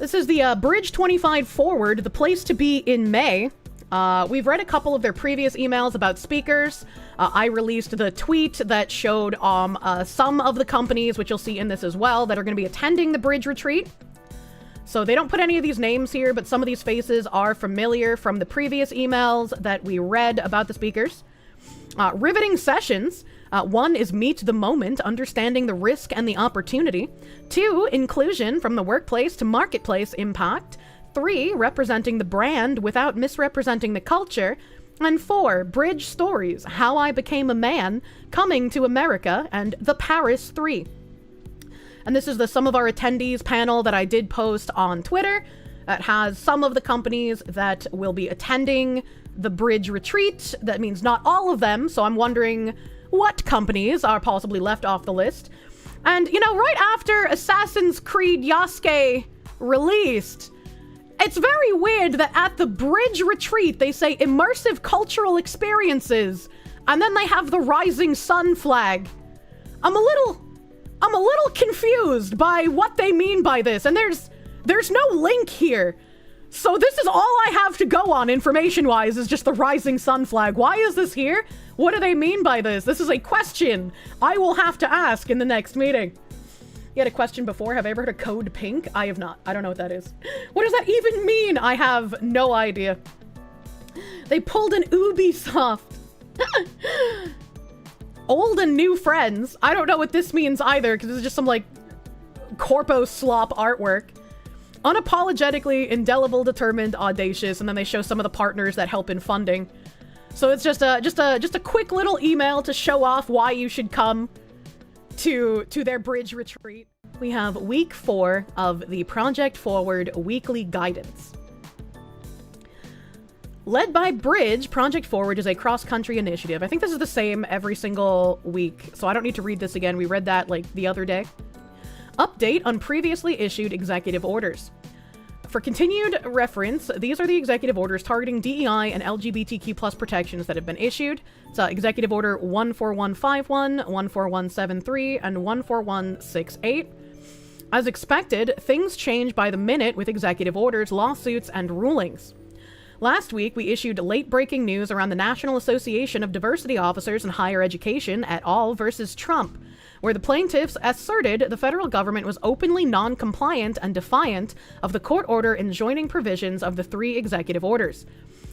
This is the Bridge 25 Forward, the place to be in May. We've read a couple of their previous emails about speakers. I released the tweet that showed some of the companies, which you'll see in this as well, that are going to be attending the Bridge Retreat. So they don't put any of these names here, but some of these faces are familiar from the previous emails that we read about the speakers. Riveting sessions. 1 is Meet the Moment, understanding the risk and the opportunity. 2, inclusion from the workplace to marketplace impact. 3, representing the brand without misrepresenting the culture. And 4, Bridge Stories, How I Became a Man, Coming to America, and The Paris 3. And this is the Some of Our Attendees panel that I did post on Twitter. It has some of the companies that will be attending the Bridge Retreat. That means not all of them, so I'm wondering what companies are possibly left off the list. And, you know, right after Assassin's Creed Yasuke released, it's very weird that at the Bridge Retreat, they say immersive cultural experiences, and then they have the Rising Sun flag. I'm a little confused by what they mean by this, and there's no link here. So this is all I have to go on information-wise is just the Rising Sun flag. Why is this here? What do they mean by this? This is a question I will have to ask in the next meeting. You had a question before. Have I ever heard of Code Pink? I have not. I don't know what that is. What does that even mean? I have no idea. They pulled an Ubisoft. Old and new friends. I don't know what this means either, because it's just some, like, corpo slop artwork. Unapologetically, indelible, determined, audacious, and then they show some of the partners that help in funding. So it's just a quick little email to show off why you should come to their Bridge Retreat. We have week 4 of the Project Forward weekly guidance. Led by Bridge, Project Forward is a cross-country initiative. I think this is the same every single week, so I don't need to read this again. We read that, like, the other day. Update on previously issued executive orders. For continued reference, these are the executive orders targeting DEI and LGBTQ+ protections that have been issued. It's Executive Order 14151, 14173, and 14168. As expected, things change by the minute with executive orders, lawsuits, and rulings. Last week, we issued late-breaking news around the National Association of Diversity Officers in Higher Education et al. Versus Trump, where the plaintiffs asserted the federal government was openly non-compliant and defiant of the court order enjoining provisions of the 3 executive orders.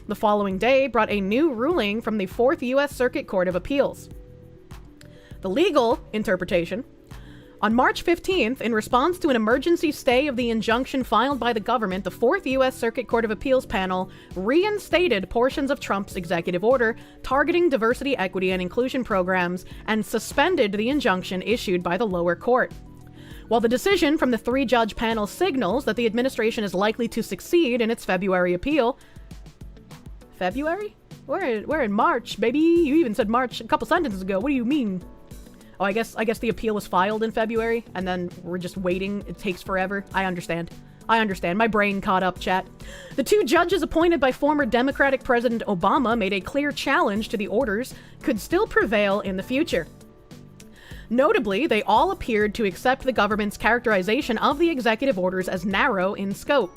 The following day brought a new ruling from the 4th U.S. Circuit Court of Appeals. The legal interpretation. On March 15th, in response to an emergency stay of the injunction filed by the government, the 4th U.S. Circuit Court of Appeals panel reinstated portions of Trump's executive order targeting diversity, equity, and inclusion programs and suspended the injunction issued by the lower court. While the decision from the 3-judge panel signals that the administration is likely to succeed in its February appeal... February? We're in March, baby. You even said March a couple sentences ago. What do you mean? Oh, I guess the appeal was filed in February, and then we're just waiting. It takes forever. I understand. My brain caught up, chat. The 2 judges appointed by former Democratic President Obama made a clear challenge to the orders could still prevail in the future. Notably, they all appeared to accept the government's characterization of the executive orders as narrow in scope.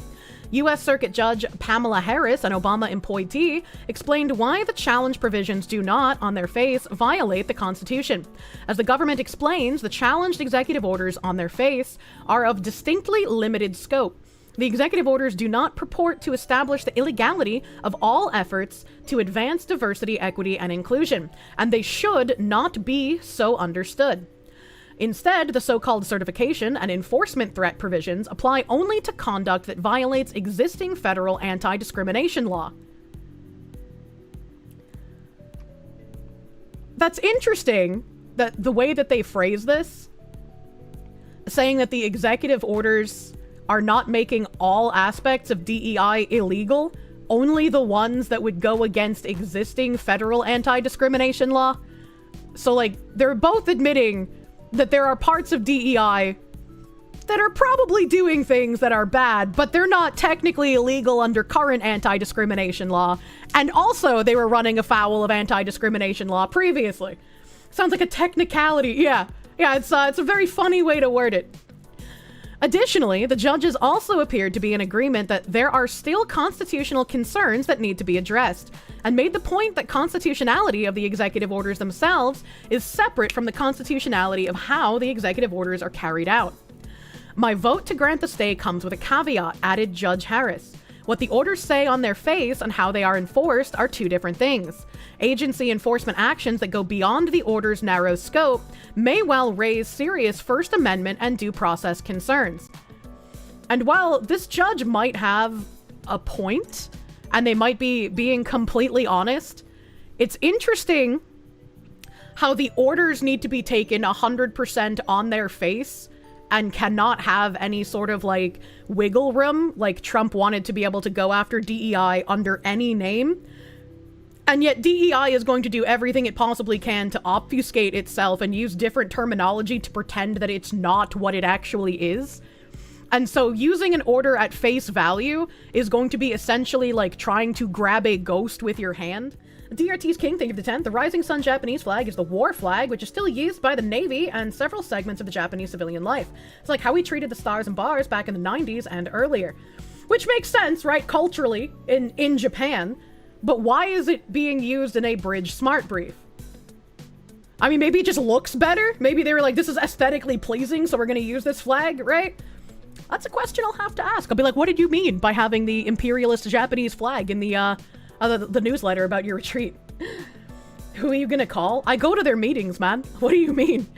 U.S. Circuit Judge Pamela Harris, an Obama appointee, explained why the challenge provisions do not, on their face, violate the Constitution. As the government explains, the challenged executive orders on their face are of distinctly limited scope. The executive orders do not purport to establish the illegality of all efforts to advance diversity, equity, and inclusion, and they should not be so understood. Instead, the so-called certification and enforcement threat provisions apply only to conduct that violates existing federal anti-discrimination law. That's interesting, that the way that they phrase this, saying that the executive orders are not making all aspects of DEI illegal, only the ones that would go against existing federal anti-discrimination law. So, like, they're both admitting that there are parts of DEI that are probably doing things that are bad, but they're not technically illegal under current anti-discrimination law. And also, they were running afoul of anti-discrimination law previously. Sounds like a technicality. Yeah, it's a very funny way to word it. Additionally, the judges also appeared to be in agreement that there are still constitutional concerns that need to be addressed, and made the point that constitutionality of the executive orders themselves is separate from the constitutionality of how the executive orders are carried out. My vote to grant the stay comes with a caveat, added Judge Harris. What the orders say on their face and how they are enforced are two different things. Agency enforcement actions that go beyond the order's narrow scope may well raise serious First Amendment and due process concerns. And while this judge might have a point, and they might be being completely honest, it's interesting how the orders need to be taken 100% on their face and cannot have any sort of like wiggle room, like Trump wanted to be able to go after DEI under any name. And yet DEI is going to do everything it possibly can to obfuscate itself and use different terminology to pretend that it's not what it actually is. And so using an order at face value is going to be essentially like trying to grab a ghost with your hand. DRT's King, thank you for the 10th. The Rising Sun Japanese flag is the war flag, which is still used by the Navy and several segments of the Japanese civilian life. It's like how we treated the stars and bars back in the 90s and earlier. Which makes sense, right, culturally, in Japan. But why is it being used in a bridge smart brief? I mean, maybe it just looks better. Maybe they were like, this is aesthetically pleasing, so we're going to use this flag, right? That's a question I'll have to ask. I'll be like, what did you mean by having the imperialist Japanese flag in the newsletter about your retreat? Who are you gonna call? I go to their meetings, man. What do you mean?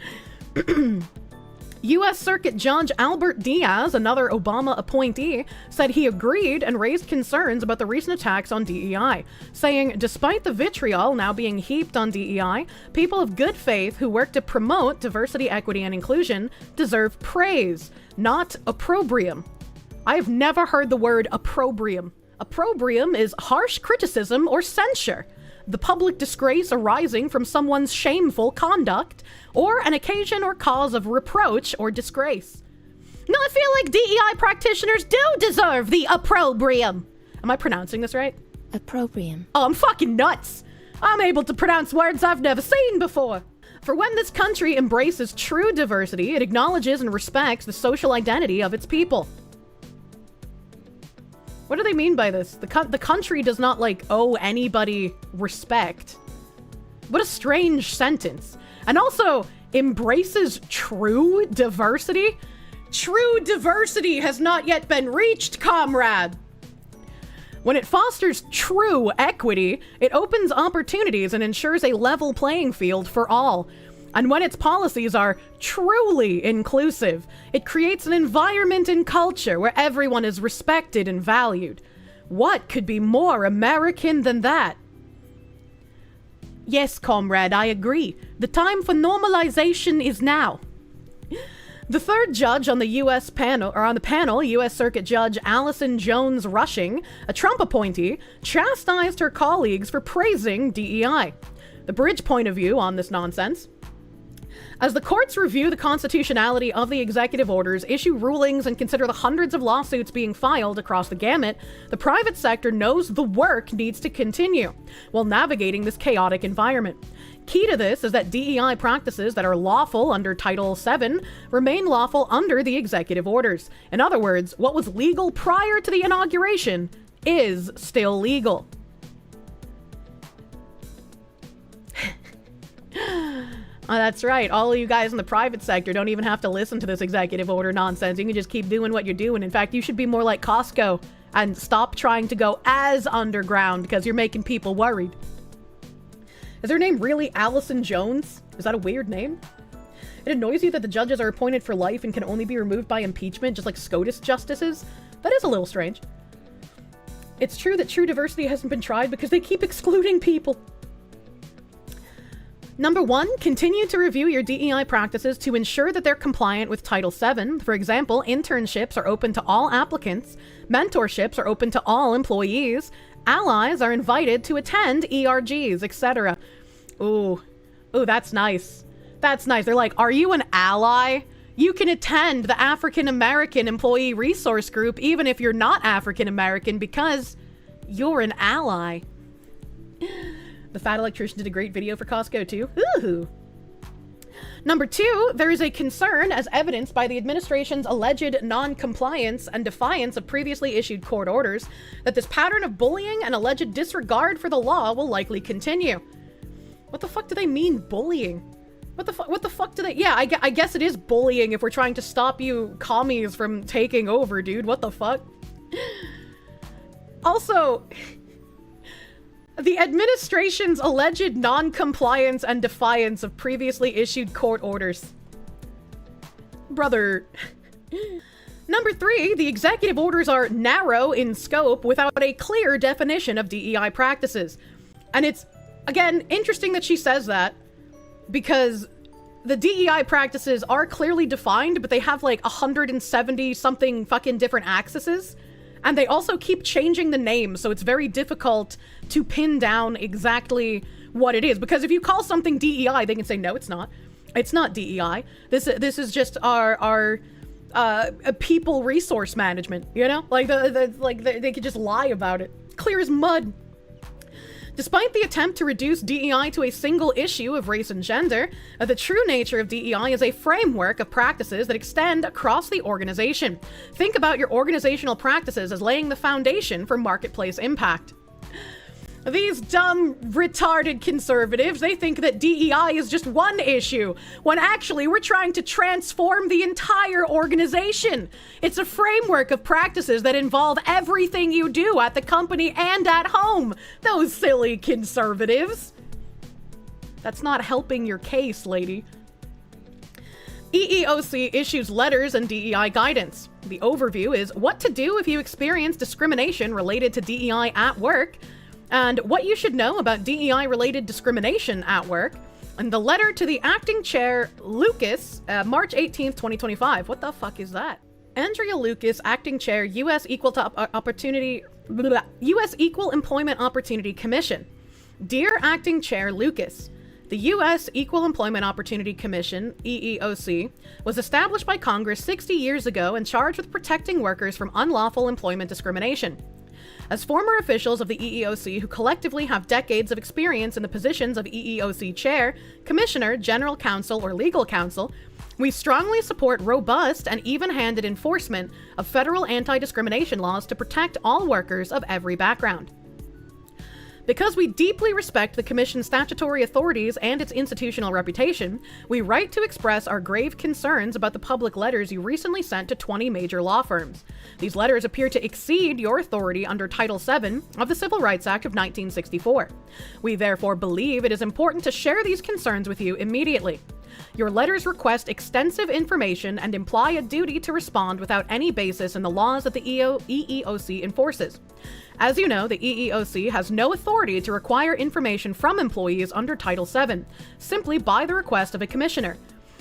U.S. Circuit Judge Albert Diaz, another Obama appointee, said he agreed and raised concerns about the recent attacks on DEI, saying, despite the vitriol now being heaped on DEI, people of good faith who work to promote diversity, equity, and inclusion deserve praise, not opprobrium. I have never heard the word opprobrium. Opprobrium is harsh criticism or censure, the public disgrace arising from someone's shameful conduct, or an occasion or cause of reproach or disgrace. No, I feel like DEI practitioners do deserve the opprobrium. Am I pronouncing this right? Opprobrium. Oh, I'm fucking nuts. I'm able to pronounce words I've never seen before. For when this country embraces true diversity, it acknowledges and respects the social identity of its people. What do they mean by this? The country does not, like, owe anybody respect. What a strange sentence. And also, embraces true diversity? True diversity has not yet been reached, comrade! When it fosters true equity, it opens opportunities and ensures a level playing field for all. And when its policies are truly inclusive, it creates an environment and culture where everyone is respected and valued. What could be more American than that? Yes, comrade, I agree. The time for normalization is now. The third judge on the U.S. panel, U.S. Circuit Judge Allison Jones Rushing, a Trump appointee, chastised her colleagues for praising DEI. The bridge point of view on this nonsense. As the courts review the constitutionality of the executive orders, issue rulings, and consider the hundreds of lawsuits being filed across the gamut, the private sector knows the work needs to continue while navigating this chaotic environment. Key to this is that DEI practices that are lawful under Title VII remain lawful under the executive orders. In other words, what was legal prior to the inauguration is still legal. Oh, that's right. All of you guys in the private sector don't even have to listen to this executive order nonsense. You can just keep doing what you're doing. In fact, you should be more like Costco and stop trying to go as underground because you're making people worried. Is her name really Allison Jones? Is that a weird name? It annoys you that the judges are appointed for life and can only be removed by impeachment, just like SCOTUS justices? That is a little strange. It's true that true diversity hasn't been tried because they keep excluding people. Number 1, continue to review your DEI practices to ensure that they're compliant with Title VII. For example, internships are open to all applicants, mentorships are open to all employees, allies are invited to attend ERGs, etc. Ooh, that's nice. That's nice. They're like, are you an ally? You can attend the African American Employee Resource Group even if you're not African American because you're an ally. The fat electrician did a great video for Costco too. Ooh. Number 2, there is a concern, as evidenced by the administration's alleged non-compliance and defiance of previously issued court orders, that this pattern of bullying and alleged disregard for the law will likely continue. What the fuck do they mean, bullying? What the fuck do they... Yeah, I guess it is bullying if we're trying to stop you commies from taking over, dude. What the fuck? Also... the administration's alleged non-compliance and defiance of previously issued court orders. Brother. Number 3, the executive orders are narrow in scope without a clear definition of DEI practices. And it's, again, interesting that she says that, because the DEI practices are clearly defined, but they have like 170 something fucking different axes. And they also keep changing the name, so it's very difficult to pin down exactly what it is. Because if you call something DEI, they can say, no, it's not. It's not DEI. This is just our people resource management, you know? Like, they could just lie about it. Clear as mud. Despite the attempt to reduce DEI to a single issue of race and gender, the true nature of DEI is a framework of practices that extend across the organization. Think about your organizational practices as laying the foundation for marketplace impact. These dumb, retarded conservatives, they think that DEI is just one issue, when actually we're trying to transform the entire organization. It's a framework of practices that involve everything you do at the company and at home. Those silly conservatives. That's not helping your case, lady. EEOC issues letters and DEI guidance. The overview is what to do if you experience discrimination related to DEI at work, and what you should know about DEI-related discrimination at work, and the letter to the acting chair, Lucas, March 18th, 2025. What the fuck is that? Andrea Lucas, acting chair, U.S. Equal Employment Opportunity Commission. Dear Acting Chair Lucas, the U.S. Equal Employment Opportunity Commission, EEOC, was established by Congress 60 years ago and charged with protecting workers from unlawful employment discrimination. As former officials of the EEOC who collectively have decades of experience in the positions of EEOC Chair, Commissioner, General Counsel, or Legal Counsel, we strongly support robust and even-handed enforcement of federal anti-discrimination laws to protect all workers of every background. Because we deeply respect the Commission's statutory authorities and its institutional reputation, we write to express our grave concerns about the public letters you recently sent to 20 major law firms. These letters appear to exceed your authority under Title VII of the Civil Rights Act of 1964. We therefore believe it is important to share these concerns with you immediately. Your letters request extensive information and imply a duty to respond without any basis in the laws that the EEOC enforces. As you know, the EEOC has no authority to require information from employees under Title VII, simply by the request of a commissioner.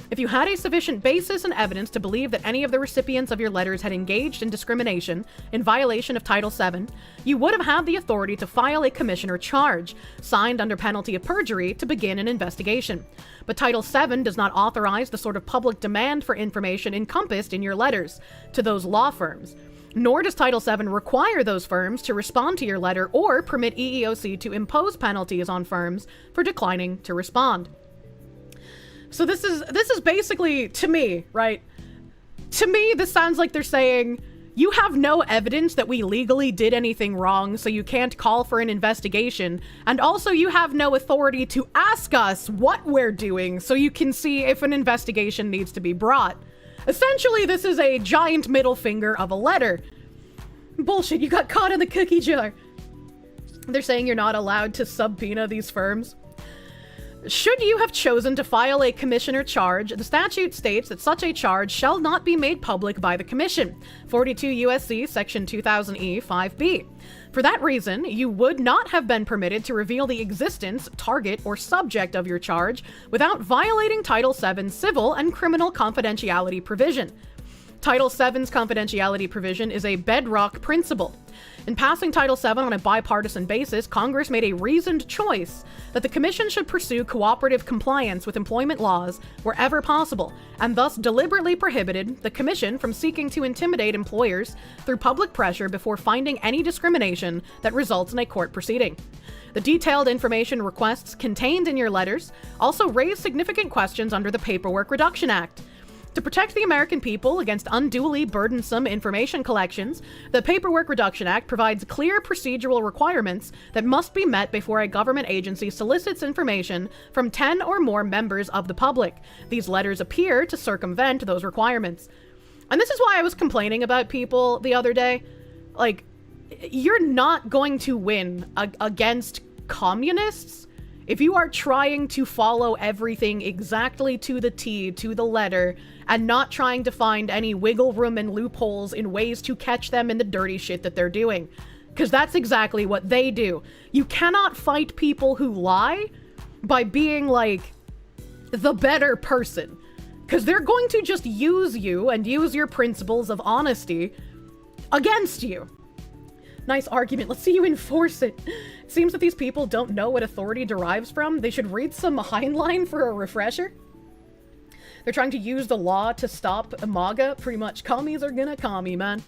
If you had a sufficient basis and evidence to believe that any of the recipients of your letters had engaged in discrimination in violation of Title VII, you would have had the authority to file a commissioner charge, signed under penalty of perjury, to begin an investigation. But Title VII does not authorize the sort of public demand for information encompassed in your letters to those law firms. Nor does Title VII require those firms to respond to your letter or permit EEOC to impose penalties on firms for declining to respond. So this is basically, to me, right? To me, this sounds like they're saying, you have no evidence that we legally did anything wrong, so you can't call for an investigation. And also you have no authority to ask us what we're doing, so you can see if an investigation needs to be brought. Essentially, this is a giant middle finger of a letter. Bullshit, you got caught in the cookie jar. They're saying you're not allowed to subpoena these firms. Should you have chosen to file a commissioner charge, the statute states that such a charge shall not be made public by the commission. 42 U.S.C. Section 2000E 5B. For that reason, you would not have been permitted to reveal the existence, target, or subject of your charge without violating Title VII's civil and criminal confidentiality provision. Title VII's confidentiality provision is a bedrock principle. In passing Title VII on a bipartisan basis, Congress made a reasoned choice that the Commission should pursue cooperative compliance with employment laws wherever possible, and thus deliberately prohibited the Commission from seeking to intimidate employers through public pressure before finding any discrimination that results in a court proceeding. The detailed information requests contained in your letters also raise significant questions under the Paperwork Reduction Act. To protect the American people against unduly burdensome information collections, the Paperwork Reduction Act provides clear procedural requirements that must be met before a government agency solicits information from 10 or more members of the public. These letters appear to circumvent those requirements. And this is why I was complaining about people the other day. Like, you're not going to win against communists if you are trying to follow everything exactly to the T, to the letter, and not trying to find any wiggle room and loopholes in ways to catch them in the dirty shit that they're doing. Because that's exactly what they do. You cannot fight people who lie by being, like, the better person. Because they're going to just use you and use your principles of honesty against you. Nice argument. Let's see you enforce it. It seems that these people don't know what authority derives from. They should read some Heinlein for a refresher. They're trying to use the law to stop MAGA. Pretty much, commies are gonna commie, man.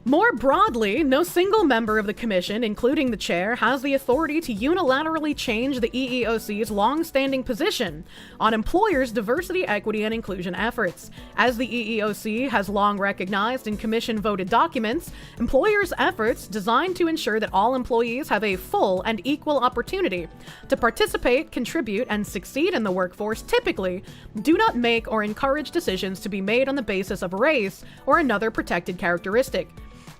More broadly, no single member of the commission, including the chair, has the authority to unilaterally change the EEOC's long-standing position on employers' diversity, equity, and inclusion efforts. As the EEOC has long recognized in commission-voted documents, employers' efforts designed to ensure that all employees have a full and equal opportunity to participate, contribute, and succeed in the workforce typically do not make or encourage decisions to be made on the basis of race or another protected characteristic.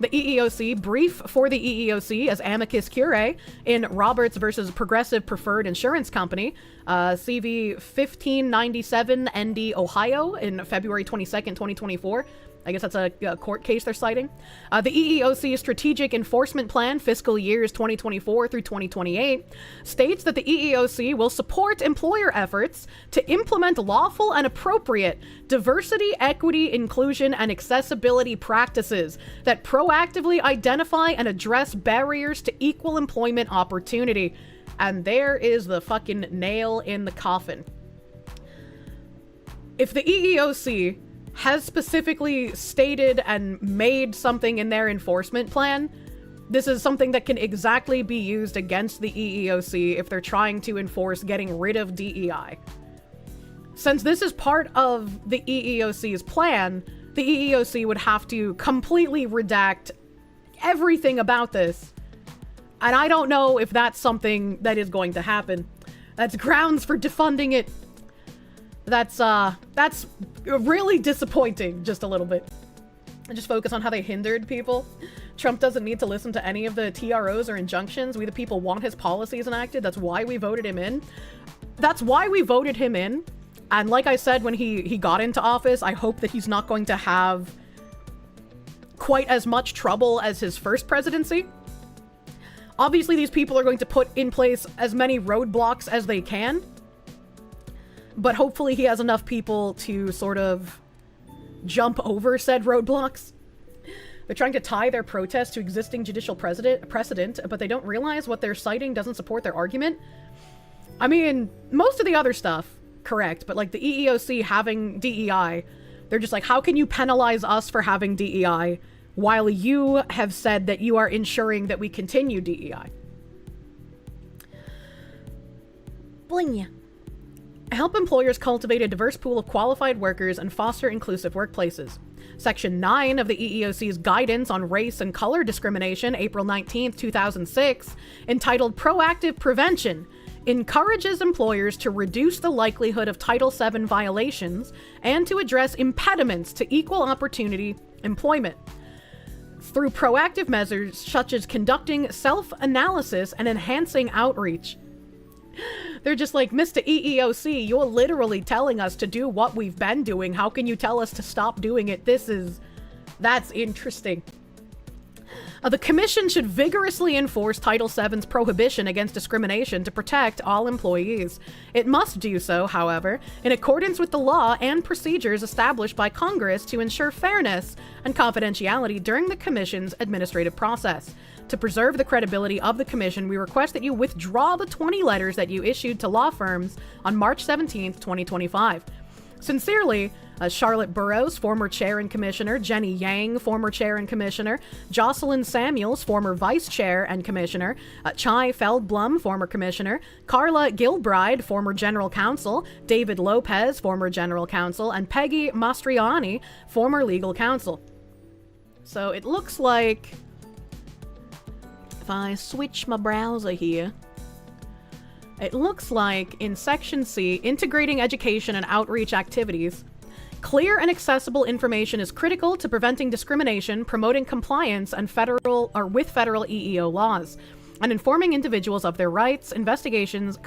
The EEOC brief for the EEOC as amicus curiae in Roberts versus Progressive Preferred Insurance Company, CV 1597 ND Ohio in February 22nd, 2024. I guess that's a court case they're citing. The EEOC Strategic Enforcement Plan, fiscal years 2024 through 2028, states that the EEOC will support employer efforts to implement lawful and appropriate diversity, equity, inclusion, and accessibility practices that proactively identify and address barriers to equal employment opportunity. And there is the fucking nail in the coffin. If the EEOC has specifically stated and made something in their enforcement plan, this is something that can exactly be used against the EEOC if they're trying to enforce getting rid of DEI. Since this is part of the EEOC's plan, the EEOC would have to completely redact everything about this. And I don't know if that's something that is going to happen. That's grounds for defunding it. That's really disappointing, just a little bit. I just focus on how they hindered people. Trump doesn't need to listen to any of the TROs or injunctions. We the people want his policies enacted. That's why we voted him in. That's why we voted him in. And like I said, when he got into office, I hope that he's not going to have quite as much trouble as his first presidency. Obviously, these people are going to put in place as many roadblocks as they can. But hopefully he has enough people to sort of jump over said roadblocks. They're trying to tie their protest to existing judicial precedent, but they don't realize what they're citing doesn't support their argument. I mean, most of the other stuff, correct, but like the EEOC having DEI, they're just like, how can you penalize us for having DEI while you have said that you are ensuring that we continue DEI? Bling. Help employers cultivate a diverse pool of qualified workers and foster inclusive workplaces. Section 9 of the EEOC's Guidance on Race and Color Discrimination, April 19, 2006, entitled Proactive Prevention, encourages employers to reduce the likelihood of Title VII violations and to address impediments to equal opportunity employment through proactive measures such as conducting self-analysis and enhancing outreach. They're just like, Mr. EEOC, you're literally telling us to do what we've been doing. How can you tell us to stop doing it? That's interesting. The Commission should vigorously enforce Title VII's prohibition against discrimination to protect all employees. It must do so, however, in accordance with the law and procedures established by Congress to ensure fairness and confidentiality during the Commission's administrative process. To preserve the credibility of the Commission, we request that you withdraw the 20 letters that you issued to law firms on March 17th, 2025. Sincerely, Charlotte Burrows, former chair and commissioner, Jenny Yang, former chair and commissioner, Jocelyn Samuels, former vice chair and commissioner, Chai Feldblum, former commissioner, Carla Gilbride, former general counsel, David Lopez, former general counsel, and Peggy Mastriani, former legal counsel. So it looks like, if I switch my browser here, it looks like in Section C, integrating education and outreach activities, clear and accessible information is critical to preventing discrimination, promoting compliance and with federal EEO laws, and informing individuals of their rights. Investigations,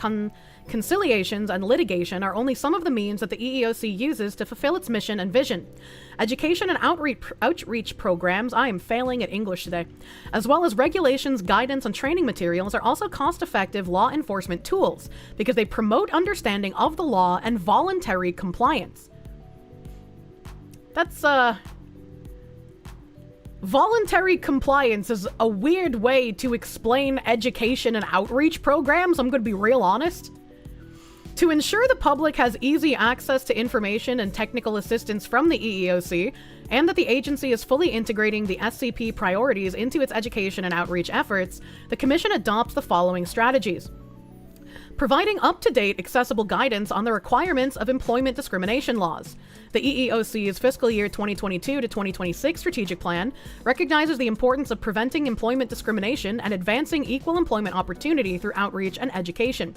conciliations, and litigation are only some of the means that the EEOC uses to fulfill its mission and vision. Education and outreach programs, I am failing at English today, as well as regulations, guidance, and training materials are also cost-effective law enforcement tools because they promote understanding of the law and voluntary compliance. That's, voluntary compliance is a weird way to explain education and outreach programs, I'm going to be real honest. To ensure the public has easy access to information and technical assistance from the EEOC, and that the agency is fully integrating the SCP priorities into its education and outreach efforts, the Commission adopts the following strategies. Providing up-to-date, accessible guidance on the requirements of employment discrimination laws. The EEOC's fiscal year 2022 to 2026 strategic plan recognizes the importance of preventing employment discrimination and advancing equal employment opportunity through outreach and education.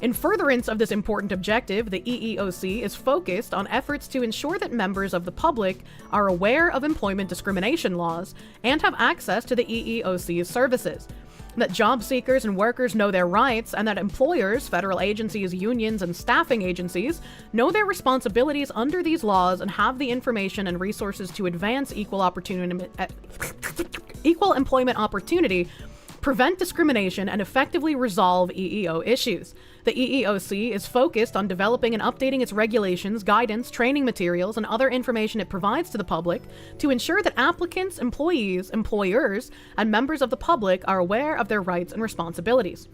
In furtherance of this important objective, the EEOC is focused on efforts to ensure that members of the public are aware of employment discrimination laws and have access to the EEOC's services, that job seekers and workers know their rights, and that employers, federal agencies, unions, and staffing agencies know their responsibilities under these laws and have the information and resources to advance equal employment opportunity, prevent discrimination, and effectively resolve EEO issues. The EEOC is focused on developing and updating its regulations, guidance, training materials, and other information it provides to the public to ensure that applicants, employees, employers, and members of the public are aware of their rights and responsibilities.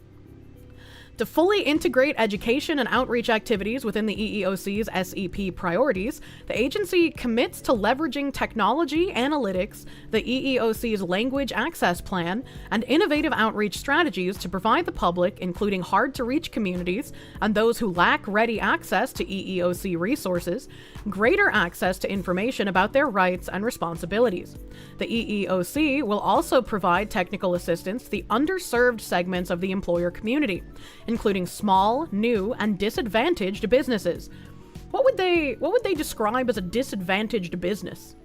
To fully integrate education and outreach activities within the EEOC's SEP priorities, the agency commits to leveraging technology, analytics, the EEOC's language access plan, and innovative outreach strategies to provide the public, including hard-to-reach communities and those who lack ready access to EEOC resources, greater access to information about their rights and responsibilities. The EEOC will also provide technical assistance to the underserved segments of the employer community, including small, new, and disadvantaged businesses. What would they describe as a disadvantaged business?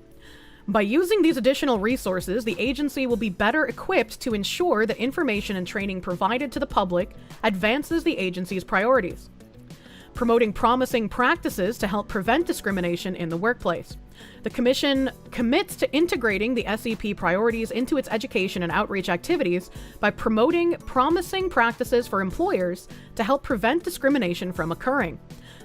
By using these additional resources, the agency will be better equipped to ensure that information and training provided to the public advances the agency's priorities. Promoting promising practices to help prevent discrimination in the workplace. The Commission commits to integrating the SEP priorities into its education and outreach activities by promoting promising practices for employers to help prevent discrimination from occurring.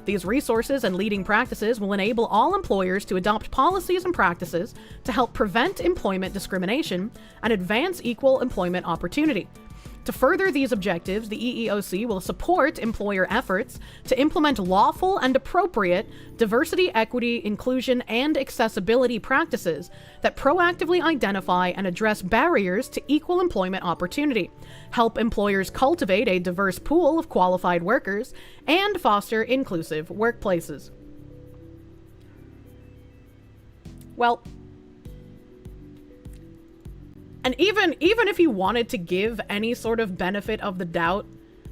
These resources and leading practices will enable all employers to adopt policies and practices to help prevent employment discrimination and advance equal employment opportunity. To further these objectives, the EEOC will support employer efforts to implement lawful and appropriate diversity, equity, inclusion, and accessibility practices that proactively identify and address barriers to equal employment opportunity, help employers cultivate a diverse pool of qualified workers, and foster inclusive workplaces. Well, and even if you wanted to give any sort of benefit of the doubt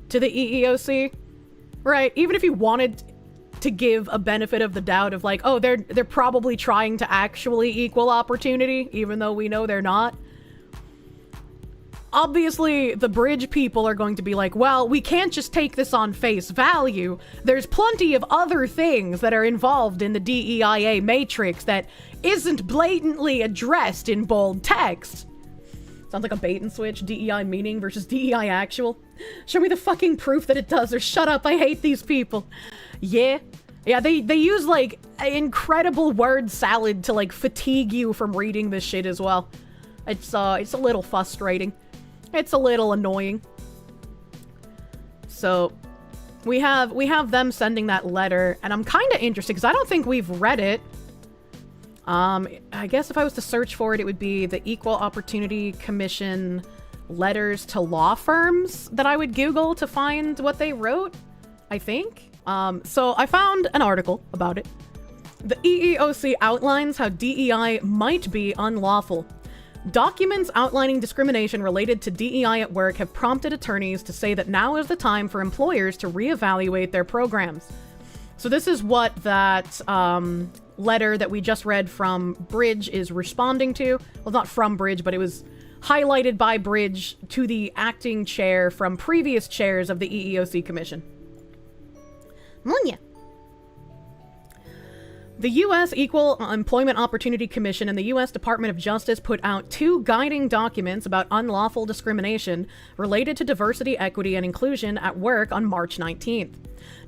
to the EEOC, right? Even if you wanted to give a benefit of the doubt of like, oh, they're probably trying to actually equal opportunity, even though we know they're not. Obviously, the bridge people are going to be like, well, we can't just take this on face value. There's plenty of other things that are involved in the DEIA matrix that isn't blatantly addressed in bold text. Sounds like a bait and switch, DEI meaning versus DEI actual. Show me the fucking proof that it does, or shut up, I hate these people. Yeah, they use, like, an incredible word salad to, like, fatigue you from reading this shit as well. It's a little frustrating. It's a little annoying. So, we have them sending that letter, and I'm kinda interested, because I don't think we've read it. I guess if I was to search for it, it would be the Equal Opportunity Commission letters to law firms that I would Google to find what they wrote, I think. So I found an article about it. The EEOC outlines how DEI might be unlawful. Documents outlining discrimination related to DEI at work have prompted attorneys to say that now is the time for employers to reevaluate their programs. So this is what that letter that we just read from Bridge is responding to. Well, not from Bridge, but it was highlighted by Bridge to the acting chair from previous chairs of the EEOC Commission. Munya. The U.S. Equal Employment Opportunity Commission and the U.S. Department of Justice put out 2 guiding documents about unlawful discrimination related to diversity, equity, and inclusion at work on March 19th.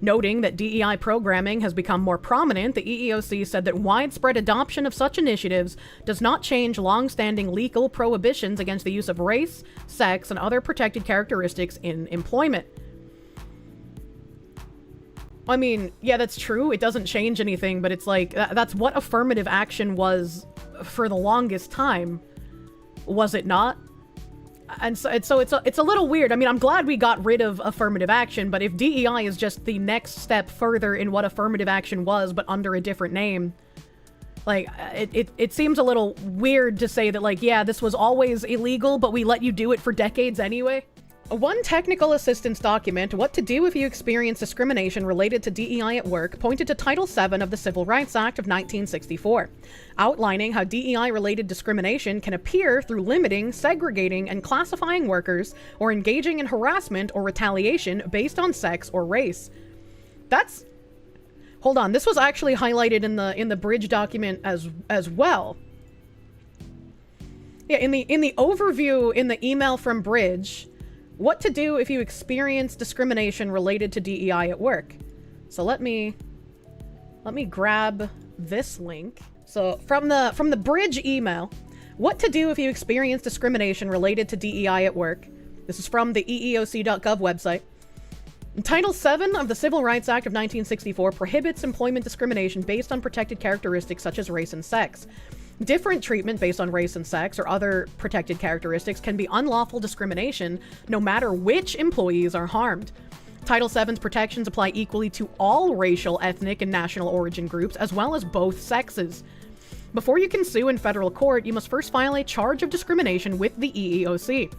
Noting that DEI programming has become more prominent, the EEOC said that widespread adoption of such initiatives does not change long-standing legal prohibitions against the use of race, sex, and other protected characteristics in employment. I mean, yeah, that's true. It doesn't change anything, but it's like, that's what affirmative action was for the longest time. Was it not? And so it's a little weird. I mean, I'm glad we got rid of affirmative action, but if DEI is just the next step further in what affirmative action was, but under a different name, like, it seems a little weird to say that, like, yeah, this was always illegal, but we let you do it for decades anyway. One technical assistance document, What to Do If You Experience Discrimination Related to DEI at Work, pointed to Title VII of the Civil Rights Act of 1964, outlining how DEI-related discrimination can appear through limiting, segregating, and classifying workers or engaging in harassment or retaliation based on sex or race. That's... Hold on, this was actually highlighted in the Bridge document as well. Yeah, in the overview in the email from Bridge, what to do if you experience discrimination related to DEI at work. So let me grab this link. So from the Bridge email, what to do if you experience discrimination related to DEI at work. This is from the EEOC.gov website. Title VII of the Civil Rights Act of 1964 prohibits employment discrimination based on protected characteristics such as race and sex. Different treatment based on race and sex or other protected characteristics can be unlawful discrimination no matter which employees are harmed. Title VII's protections apply equally to all racial, ethnic, and national origin groups, as well as both sexes. Before you can sue in federal court, you must first file a charge of discrimination with the EEOC.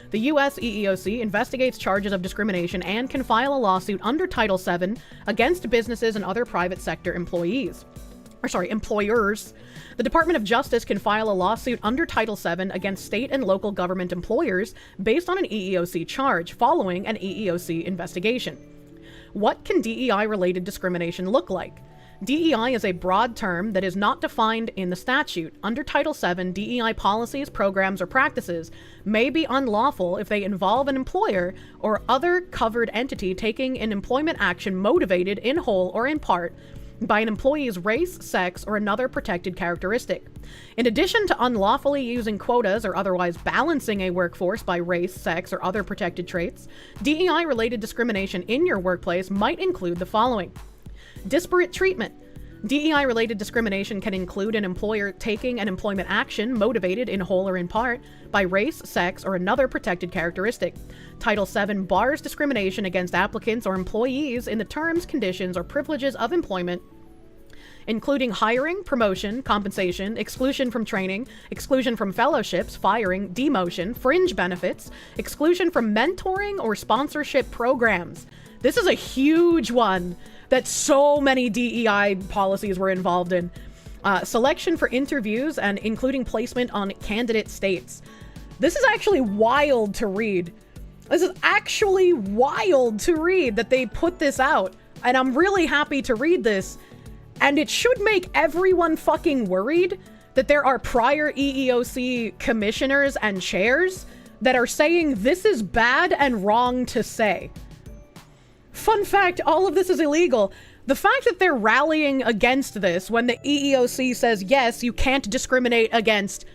The U.S. EEOC investigates charges of discrimination and can file a lawsuit under Title VII against businesses and other private sector employers. The Department of Justice can file a lawsuit under Title VII against state and local government employers based on an EEOC charge following an EEOC investigation. What can DEI-related discrimination look like? DEI is a broad term that is not defined in the statute. Under Title VII, DEI policies, programs, or practices may be unlawful if they involve an employer or other covered entity taking an employment action motivated in whole or in part by an employee's race, sex, or another protected characteristic. In addition to unlawfully using quotas or otherwise balancing a workforce by race, sex, or other protected traits, DEI-related discrimination in your workplace might include the following. Disparate treatment. DEI-related discrimination can include an employer taking an employment action motivated in whole or in part by race, sex, or another protected characteristic. Title VII bars discrimination against applicants or employees in the terms, conditions, or privileges of employment, including hiring, promotion, compensation, exclusion from training, exclusion from fellowships, firing, demotion, fringe benefits, exclusion from mentoring or sponsorship programs. This is a huge one that so many DEI policies were involved in. Selection for interviews and including placement on candidate states. This is actually wild to read. This is actually wild to read that they put this out. And I'm really happy to read this. And it should make everyone fucking worried that there are prior EEOC commissioners and chairs that are saying this is bad and wrong to say. Fun fact, all of this is illegal. The fact that they're rallying against this when the EEOC says, yes, you can't discriminate against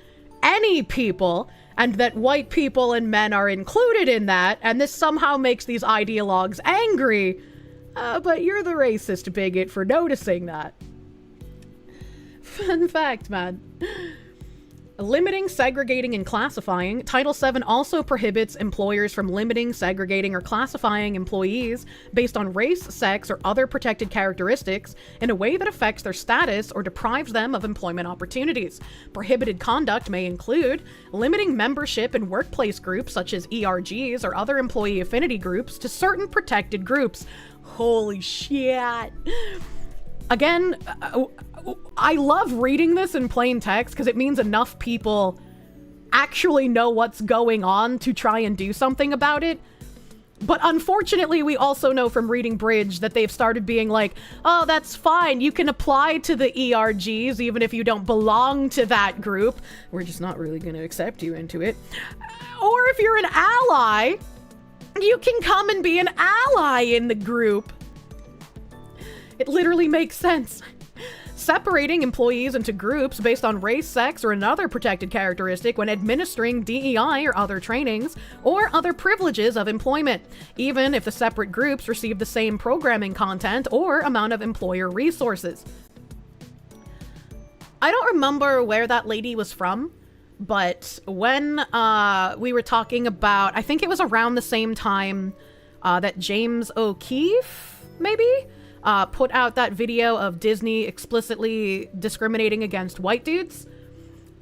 any people, and that white people and men are included in that, and this somehow makes these ideologues angry. But you're the racist bigot for noticing that. Fun fact, man. Limiting, segregating, and classifying. Title VII also prohibits employers from limiting, segregating, or classifying employees based on race, sex, or other protected characteristics in a way that affects their status or deprives them of employment opportunities. Prohibited conduct may include limiting membership in workplace groups such as ERGs or other employee affinity groups to certain protected groups. Holy shit. Again, I love reading this in plain text because it means enough people actually know what's going on to try and do something about it. But unfortunately, we also know from reading Bridge that they've started being like, oh, that's fine. You can apply to the ERGs even if you don't belong to that group. We're just not really going to accept you into it. Or if you're an ally, you can come and be an ally in the group. It literally makes sense. Separating employees into groups based on race, sex, or another protected characteristic when administering DEI or other trainings or other privileges of employment, even if the separate groups receive the same programming content or amount of employer resources. I don't remember where that lady was from, but when we were talking about, I think it was around the same time that James O'Keefe, maybe? Put out that video of Disney explicitly discriminating against white dudes.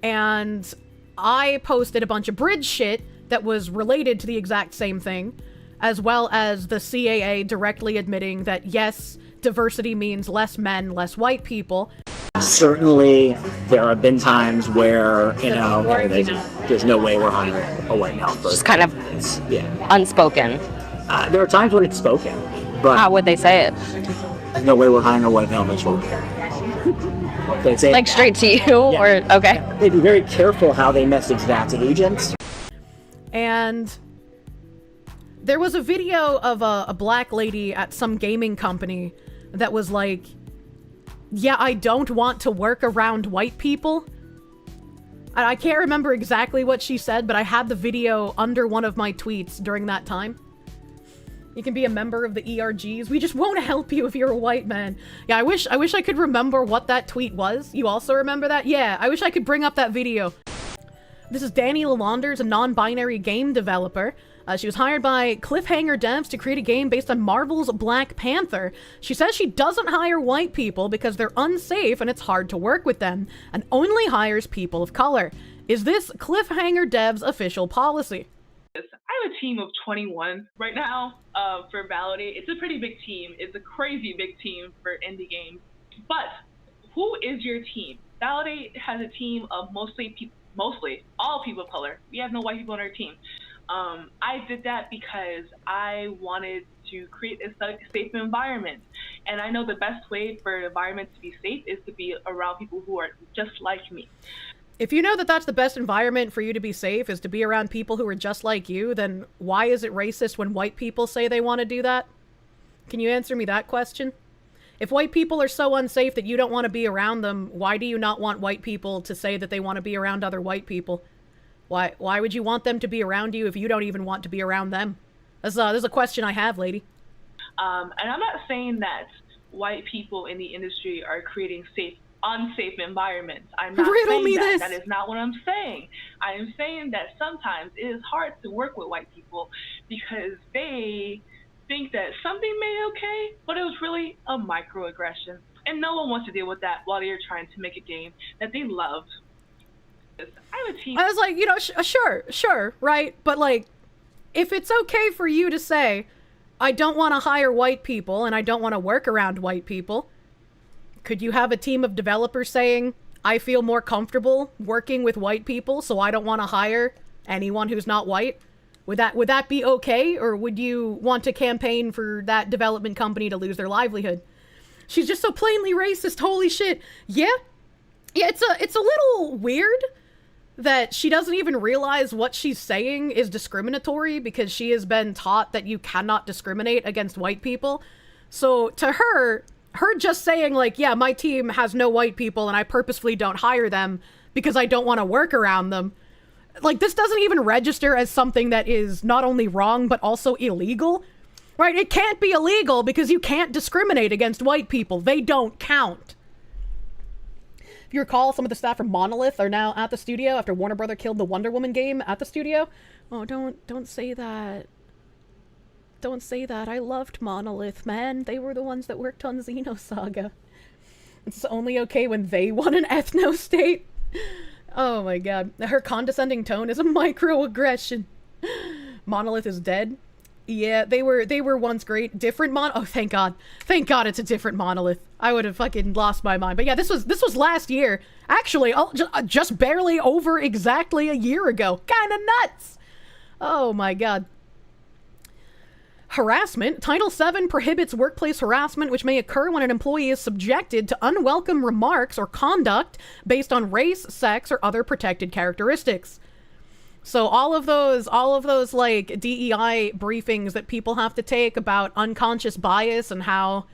And I posted a bunch of Bridge shit that was related to the exact same thing, as well as the CAA directly admitting that, yes, diversity means less men, less white people. Certainly, there have been times where, you know, there's no way we're hiring a white male person. Just kind of unspoken. There are times when it's spoken, but how would they say it? There's no way we're hiring a white male person. They say like straight to you, or okay. Yeah. They'd be very careful how they message that to agents. And there was a video of a black lady at some gaming company that was like, yeah, I don't want to work around white people. I can't remember exactly what she said, but I had the video under one of my tweets during that time. You can be a member of the ERGs. We just won't help you if you're a white man. Yeah, I wish I could remember what that tweet was. You also remember that? Yeah, I wish I could bring up that video. This is Danny Lalanders, a non-binary game developer. She was hired by Cliffhanger Devs to create a game based on Marvel's Black Panther. She says she doesn't hire white people because they're unsafe and it's hard to work with them, and only hires people of color. Is this Cliffhanger Devs' official policy? I have a team of 21 right now for Validate. It's a pretty big team. It's a crazy big team for indie games. But who is your team? Validate has a team of mostly all people of color. We have no white people on our team. I did that because I wanted to create a safe environment. And I know the best way for an environment to be safe is to be around people who are just like me. If you know that that's the best environment for you to be safe is to be around people who are just like you, then why is it racist when white people say they want to do that? Can you answer me that question? If white people are so unsafe that you don't want to be around them, why do you not want white people to say that they want to be around other white people? Why would you want them to be around you if you don't even want to be around them? There's a question I have, lady. And I'm not saying that white people in the industry are creating unsafe environments. I'm not saying that. That is not what I'm saying. I am saying that sometimes it is hard to work with white people because they think that something made it okay, but it was really a microaggression. And no one wants to deal with that while they're trying to make a game that they love. I have a team. I was like, you know, sure, right? But like, if it's okay for you to say, I don't want to hire white people and I don't want to work around white people, could you have a team of developers saying, I feel more comfortable working with white people, so I don't want to hire anyone who's not white? Would that be okay, or would you want to campaign for that development company to lose their livelihood? She's just so plainly racist. Holy shit. Yeah, it's a little weird that she doesn't even realize what she's saying is discriminatory because she has been taught that you cannot discriminate against white people. So to her just saying like, yeah, my team has no white people and I purposefully don't hire them because I don't want to work around them. Like, this doesn't even register as something that is not only wrong, but also illegal, right? It can't be illegal because you can't discriminate against white people. They don't count. If you recall, some of the staff from Monolith are now at the studio after Warner Brother killed the Wonder Woman game at the studio. Oh, don't say that. Don't say that. I loved Monolith, man. They were the ones that worked on Xenosaga. It's only okay when they want an ethno-state. Oh my god. Her condescending tone is a microaggression. Monolith is dead. Yeah, they were once great. Different oh, thank god. Thank god it's a different Monolith. I would have fucking lost my mind. But yeah, this was last year. Actually, just barely over exactly a year ago. Kinda nuts. Oh my god. Harassment. Title VII prohibits workplace harassment which may occur when an employee is subjected to unwelcome remarks or conduct based on race, sex, or other protected characteristics. So all of those like DEI briefings that people have to take about unconscious bias and how,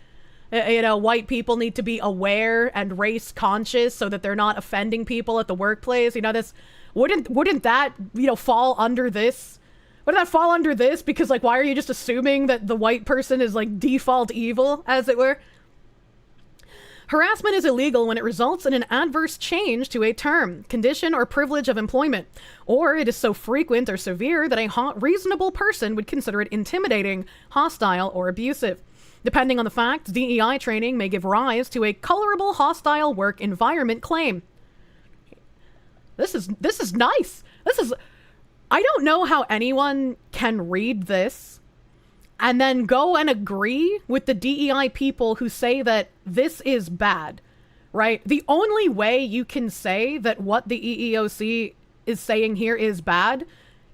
you know, white people need to be aware and race conscious so that they're not offending people at the workplace. You know, this wouldn't that, you know, fall under this? Would that fall under this? Because, like, why are you just assuming that the white person is, like, default evil, as it were? Harassment is illegal when it results in an adverse change to a term, condition, or privilege of employment, or it is so frequent or severe that a reasonable person would consider it intimidating, hostile, or abusive. Depending on the facts, DEI training may give rise to a colorable hostile work environment claim. This is nice. I don't know how anyone can read this and then go and agree with the DEI people who say that this is bad, right? The only way you can say that what the EEOC is saying here is bad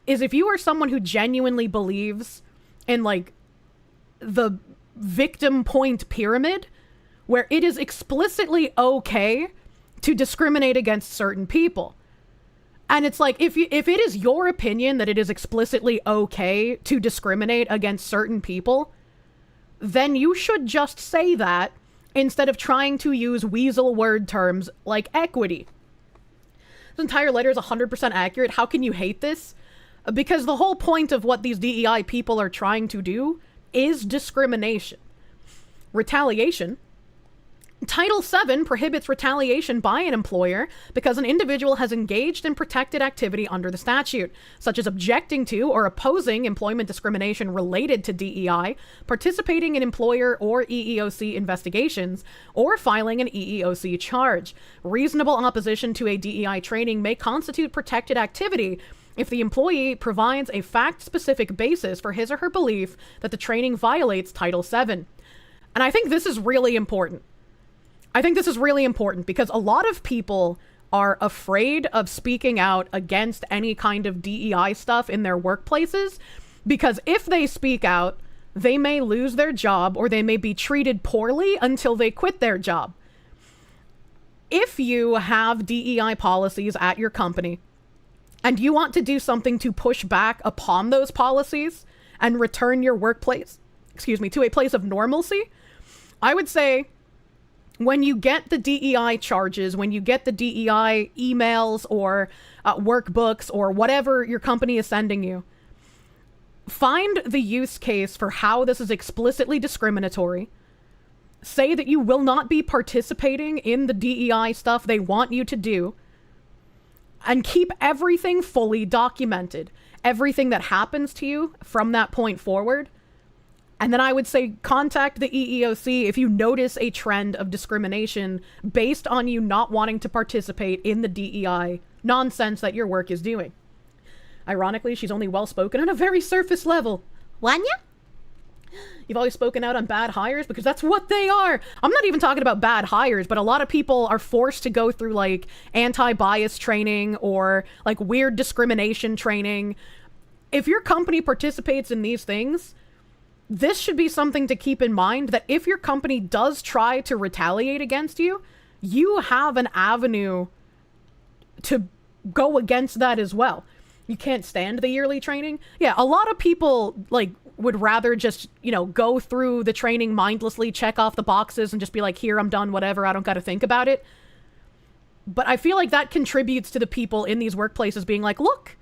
is if you are someone who genuinely believes in, like, the victim point pyramid, where it is explicitly okay to discriminate against certain people. And it's like, if it is your opinion that it is explicitly okay to discriminate against certain people, then you should just say that instead of trying to use weasel word terms like equity. This entire letter is 100% accurate. How can you hate this? Because the whole point of what these DEI people are trying to do is discrimination. Retaliation. Title VII prohibits retaliation by an employer because an individual has engaged in protected activity under the statute, such as objecting to or opposing employment discrimination related to DEI, participating in employer or EEOC investigations, or filing an EEOC charge. Reasonable opposition to a DEI training may constitute protected activity if the employee provides a fact-specific basis for his or her belief that the training violates Title VII. And I think this is really important. Because a lot of people are afraid of speaking out against any kind of DEI stuff in their workplaces, because if they speak out, they may lose their job or they may be treated poorly until they quit their job. If you have DEI policies at your company and you want to do something to push back upon those policies and return your workplace, to a place of normalcy, I would say, when you get the DEI charges, when you get the DEI emails or workbooks or whatever your company is sending you, find the use case for how this is explicitly discriminatory. Say that you will not be participating in the DEI stuff they want you to do, and keep everything fully documented. Everything that happens to you from that point forward. And then I would say contact the EEOC if you notice a trend of discrimination based on you not wanting to participate in the DEI nonsense that your work is doing. Ironically, she's only well-spoken on a very surface level. Wanya? You've always spoken out on bad hires because that's what they are. I'm not even talking about bad hires, but a lot of people are forced to go through like anti-bias training or like weird discrimination training. If your company participates in these things, this should be something to keep in mind, that if your company does try to retaliate against you, you have an avenue to go against that as well. You can't stand the yearly training. Yeah, a lot of people like would rather just, you know, go through the training mindlessly, check off the boxes and just be like, here, I'm done, whatever, I don't got to think about it. But I feel like that contributes to the people in these workplaces being like, look,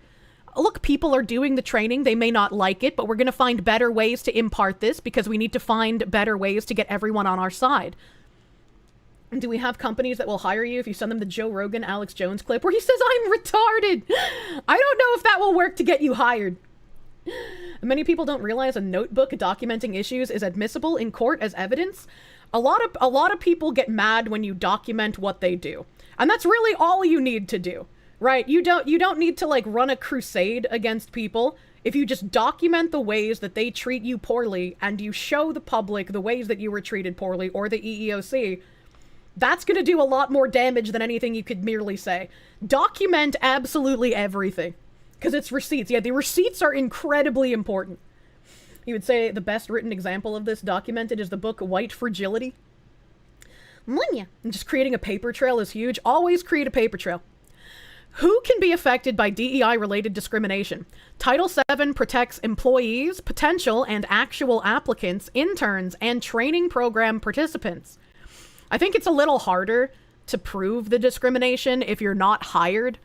people are doing the training. They may not like it, but we're going to find better ways to impart this because we need to find better ways to get everyone on our side. Do we have companies that will hire you if you send them the Joe Rogan, Alex Jones clip where he says, I'm retarded? I don't know if that will work to get you hired. Many people don't realize a notebook documenting issues is admissible in court as evidence. A lot of people get mad when you document what they do. And that's really all you need to do, right? You don't need to like run a crusade against people. If you just document the ways that they treat you poorly and you show the public the ways that you were treated poorly, or the EEOC, that's going to do a lot more damage than anything you could merely say. Document absolutely everything. Because it's receipts. Yeah, the receipts are incredibly important. You would say the best written example of this documented is the book White Fragility. And just creating a paper trail is huge. Always create a paper trail. Who can be affected by DEI-related discrimination? Title VII protects employees, potential and actual applicants, interns, and training program participants. I think it's a little harder to prove the discrimination if you're not hired,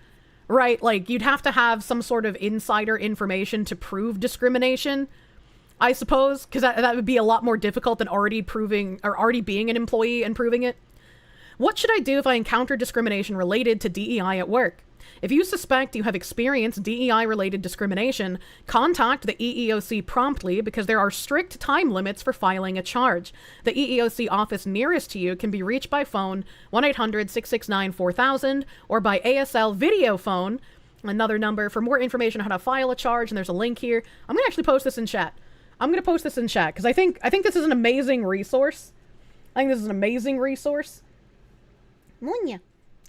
right? Like, you'd have to have some sort of insider information to prove discrimination, I suppose, because that would be a lot more difficult than already being an employee and proving it. What should I do if I encounter discrimination related to DEI at work? If you suspect you have experienced DEI-related discrimination, contact the EEOC promptly because there are strict time limits for filing a charge. The EEOC office nearest to you can be reached by phone 1-800-669-4000 or by ASL video phone, another number, for more information on how to file a charge, and there's a link here. I'm going to actually post this in chat. Because I think this is an amazing resource. Munya.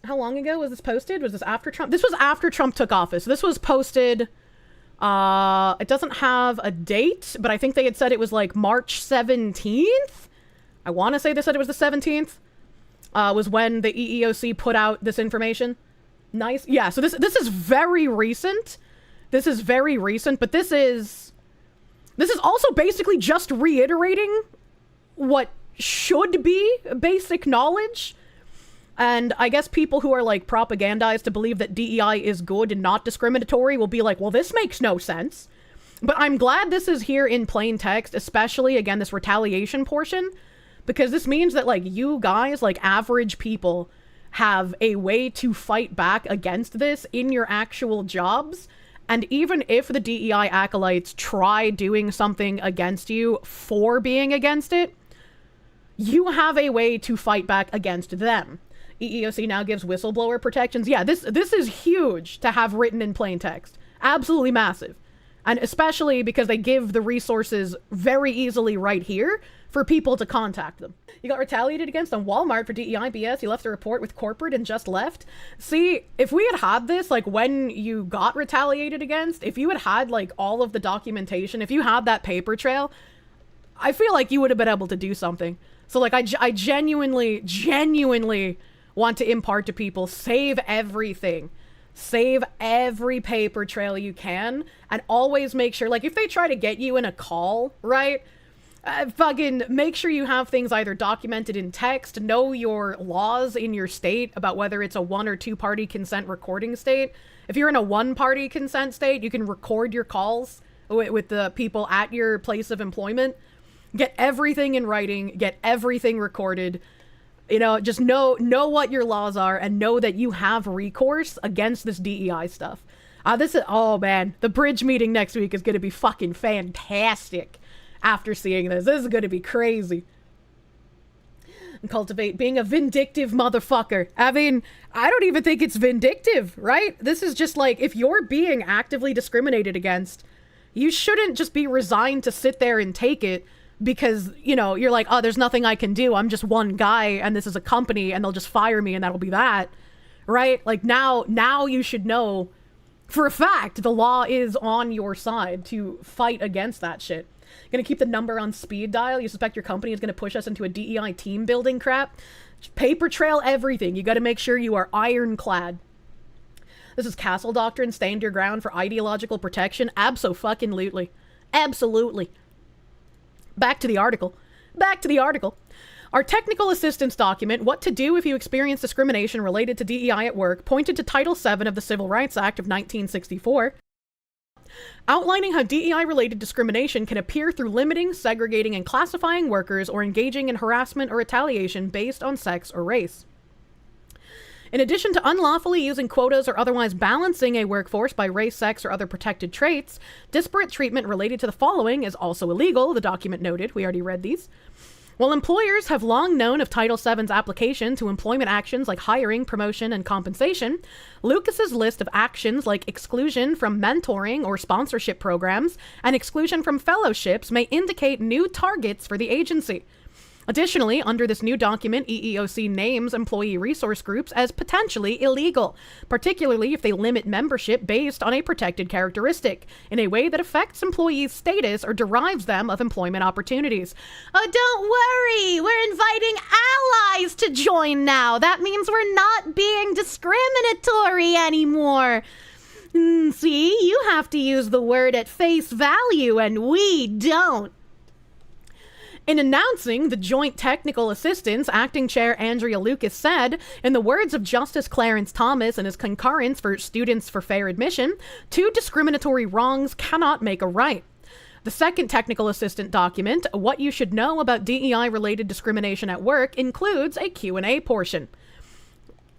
How long ago was this posted? Was this after Trump? This was after Trump took office. This was posted, it doesn't have a date, but I think they had said it was like March 17th. I want to say they said it was the 17th, was when the EEOC put out this information. Nice. Yeah, so this is very recent. But this is also basically just reiterating what should be basic knowledge. And I guess people who are like propagandized to believe that DEI is good and not discriminatory will be like, well, this makes no sense. But I'm glad this is here in plain text, especially, again, this retaliation portion, because this means that like you guys, like average people, have a way to fight back against this in your actual jobs. And even if the DEI acolytes try doing something against you for being against it, you have a way to fight back against them. EEOC now gives whistleblower protections. Yeah, this is huge to have written in plain text. Absolutely massive. And especially because they give the resources very easily right here for people to contact them. You got retaliated against on Walmart for DEI BS. You left a report with corporate and just left. See, if we had this, like when you got retaliated against, if you had like all of the documentation, if you had that paper trail, I feel like you would have been able to do something. So like I genuinely want to impart to people, save everything. Save every paper trail you can, and always make sure, like, if they try to get you in a call, right? Fucking make sure you have things either documented in text, know your laws in your state about whether it's a 1 or 2 party consent recording state. If you're in a 1 party consent state, you can record your calls with the people at your place of employment. Get everything in writing, get everything recorded. You know, just know what your laws are and know that you have recourse against this DEI stuff. Oh man, the bridge meeting next week is going to be fucking fantastic after seeing this. This is going to be crazy. And cultivate being a vindictive motherfucker. I mean, I don't even think it's vindictive, right? This is just like, if you're being actively discriminated against, you shouldn't just be resigned to sit there and take it. Because, you know, you're like, oh, there's nothing I can do. I'm just one guy and this is a company and they'll just fire me and that'll be that. Right? Like now you should know for a fact the law is on your side to fight against that shit. Gonna keep the number on speed dial. You suspect your company is gonna push us into a DEI team building crap. Just paper trail everything. You gotta make sure you are ironclad. This is Castle Doctrine. Stand your ground for ideological protection. Abso-fucking-lutely. Absolutely. Back to the article. Our technical assistance document, What to Do If You Experience Discrimination Related to DEI at Work, pointed to Title VII of the Civil Rights Act of 1964. outlining how DEI-related discrimination can appear through limiting, segregating, and classifying workers or engaging in harassment or retaliation based on sex or race. In addition to unlawfully using quotas or otherwise balancing a workforce by race, sex, or other protected traits, disparate treatment related to the following is also illegal, the document noted. We already read these. While employers have long known of Title VII's application to employment actions like hiring, promotion, and compensation, Lucas's list of actions like exclusion from mentoring or sponsorship programs and exclusion from fellowships may indicate new targets for the agency. Additionally, under this new document, EEOC names employee resource groups as potentially illegal, particularly if they limit membership based on a protected characteristic, in a way that affects employees' status or derives them of employment opportunities. Oh, don't worry! We're inviting allies to join now! That means we're not being discriminatory anymore! See, you have to use the word at face value, and we don't. In announcing the Joint Technical Assistance, Acting Chair Andrea Lucas said, in the words of Justice Clarence Thomas in his concurrence for Students for Fair Admission, two discriminatory wrongs cannot make a right. The second technical assistant document, What You Should Know About DEI-Related Discrimination at Work, includes a Q&A portion.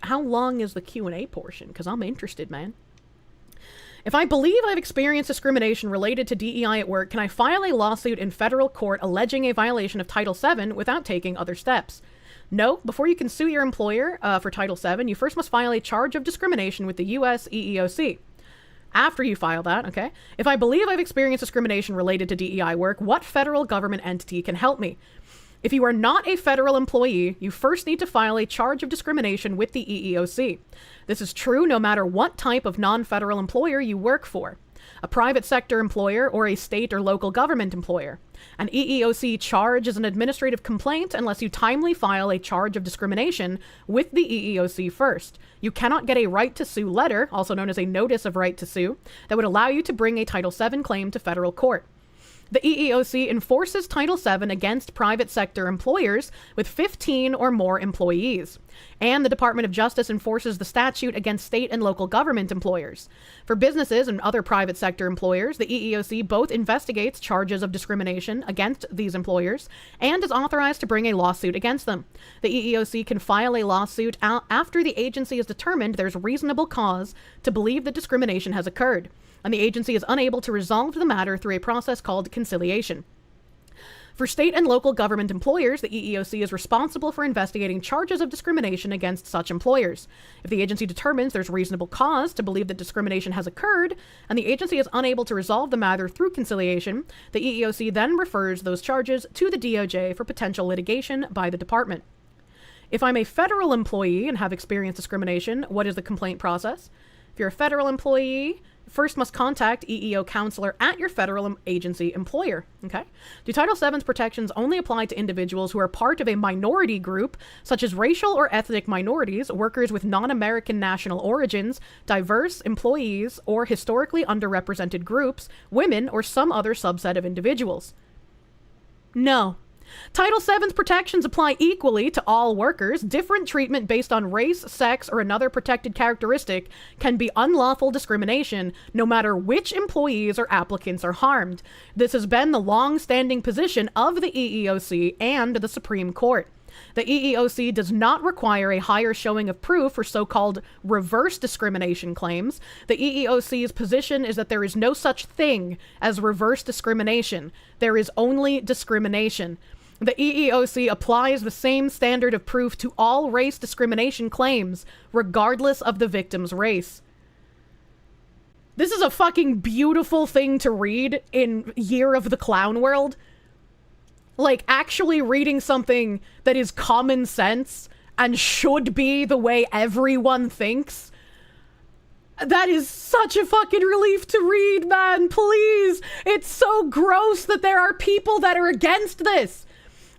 How long is the Q&A portion? Because I'm interested, man. If I believe I've experienced discrimination related to DEI at work, can I file a lawsuit in federal court alleging a violation of Title VII without taking other steps? No. Before you can sue your employer for Title VII, you first must file a charge of discrimination with the U.S. EEOC. After you file that, okay, if I believe I've experienced discrimination related to DEI work, what federal government entity can help me? If you are not a federal employee, you first need to file a charge of discrimination with the EEOC. This is true no matter what type of non-federal employer you work for, a private sector employer or a state or local government employer. An EEOC charge is an administrative complaint unless you timely file a charge of discrimination with the EEOC first. You cannot get a right to sue letter, also known as a notice of right to sue, that would allow you to bring a Title VII claim to federal court. The EEOC enforces Title VII against private sector employers with 15 or more employees. And the Department of Justice enforces the statute against state and local government employers. For businesses and other private sector employers, the EEOC both investigates charges of discrimination against these employers and is authorized to bring a lawsuit against them. The EEOC can file a lawsuit after the agency has determined there's reasonable cause to believe that discrimination has occurred, and the agency is unable to resolve the matter through a process called conciliation. For state and local government employers, the EEOC is responsible for investigating charges of discrimination against such employers. If the agency determines there's reasonable cause to believe that discrimination has occurred, and the agency is unable to resolve the matter through conciliation, the EEOC then refers those charges to the DOJ for potential litigation by the department. If I'm a federal employee and have experienced discrimination, what is the complaint process? If you're a federal employee, first must contact EEO counselor at your federal agency employer, okay? Do Title VII's protections only apply to individuals who are part of a minority group, such as racial or ethnic minorities, workers with non-American national origins, diverse employees, or historically underrepresented groups, women, or some other subset of individuals? No. Title VII's protections apply equally to all workers. Different treatment based on race, sex, or another protected characteristic can be unlawful discrimination, no matter which employees or applicants are harmed. This has been the long-standing position of the EEOC and the Supreme Court. The EEOC does not require a higher showing of proof for so-called reverse discrimination claims. The EEOC's position is that there is no such thing as reverse discrimination. There is only discrimination. The EEOC applies the same standard of proof to all race discrimination claims, regardless of the victim's race. This is a fucking beautiful thing to read in Year of the Clown World. Like, actually reading something that is common sense and should be the way everyone thinks. That is such a fucking relief to read, man, please. It's so gross that there are people that are against this.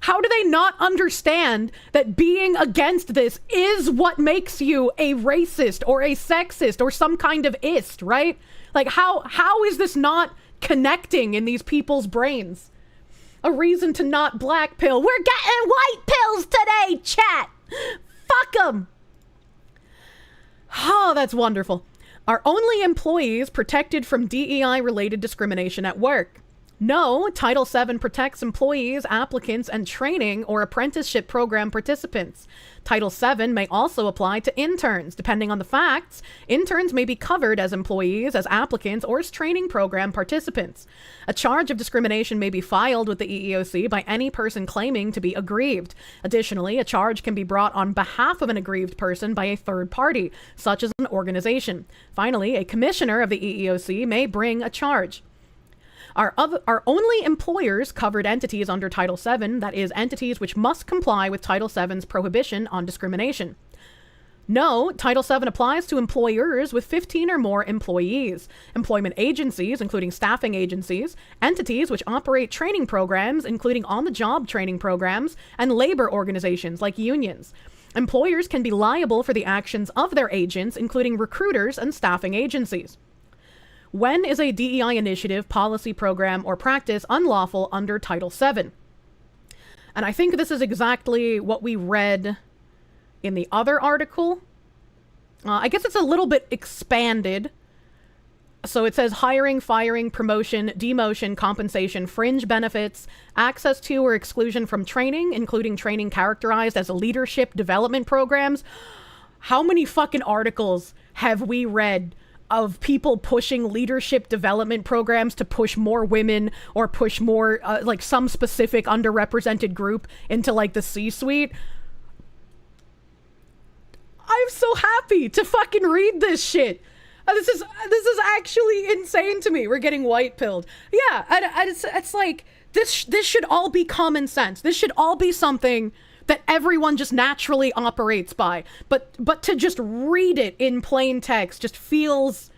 How do they not understand that being against this is what makes you a racist or a sexist or some kind of ist, right? Like, how is this not connecting in these people's brains? A reason to not black pill. We're getting white pills today, chat! Fuck them! Oh, that's wonderful. Are only employees protected from DEI-related discrimination at work? No, Title VII protects employees, applicants, and training or apprenticeship program participants. Title VII may also apply to interns. Depending on the facts, interns may be covered as employees, as applicants, or as training program participants. A charge of discrimination may be filed with the EEOC by any person claiming to be aggrieved. Additionally, a charge can be brought on behalf of an aggrieved person by a third party, such as an organization. Finally, a commissioner of the EEOC may bring a charge. Are only employers covered entities under Title VII, that is, entities which must comply with Title VII's prohibition on discrimination? No, Title VII applies to employers with 15 or more employees, employment agencies, including staffing agencies, entities which operate training programs, including on-the-job training programs, and labor organizations like unions. Employers can be liable for the actions of their agents, including recruiters and staffing agencies. When is a DEI initiative, policy, program, or practice unlawful under Title VII? And I think this is exactly what we read in the other article. I guess it's a little bit expanded. So it says hiring, firing, promotion, demotion, compensation, fringe benefits, access to or exclusion from training, including training characterized as leadership development programs. How many fucking articles have we read of people pushing leadership development programs to push more women or push more, like, some specific underrepresented group into, like, the C-suite? I'm so happy to fucking read this shit. This is actually insane to me. We're getting white-pilled. Yeah, it's like, this should all be common sense. This should all be something that everyone just naturally operates by. But to just read it in plain text just feels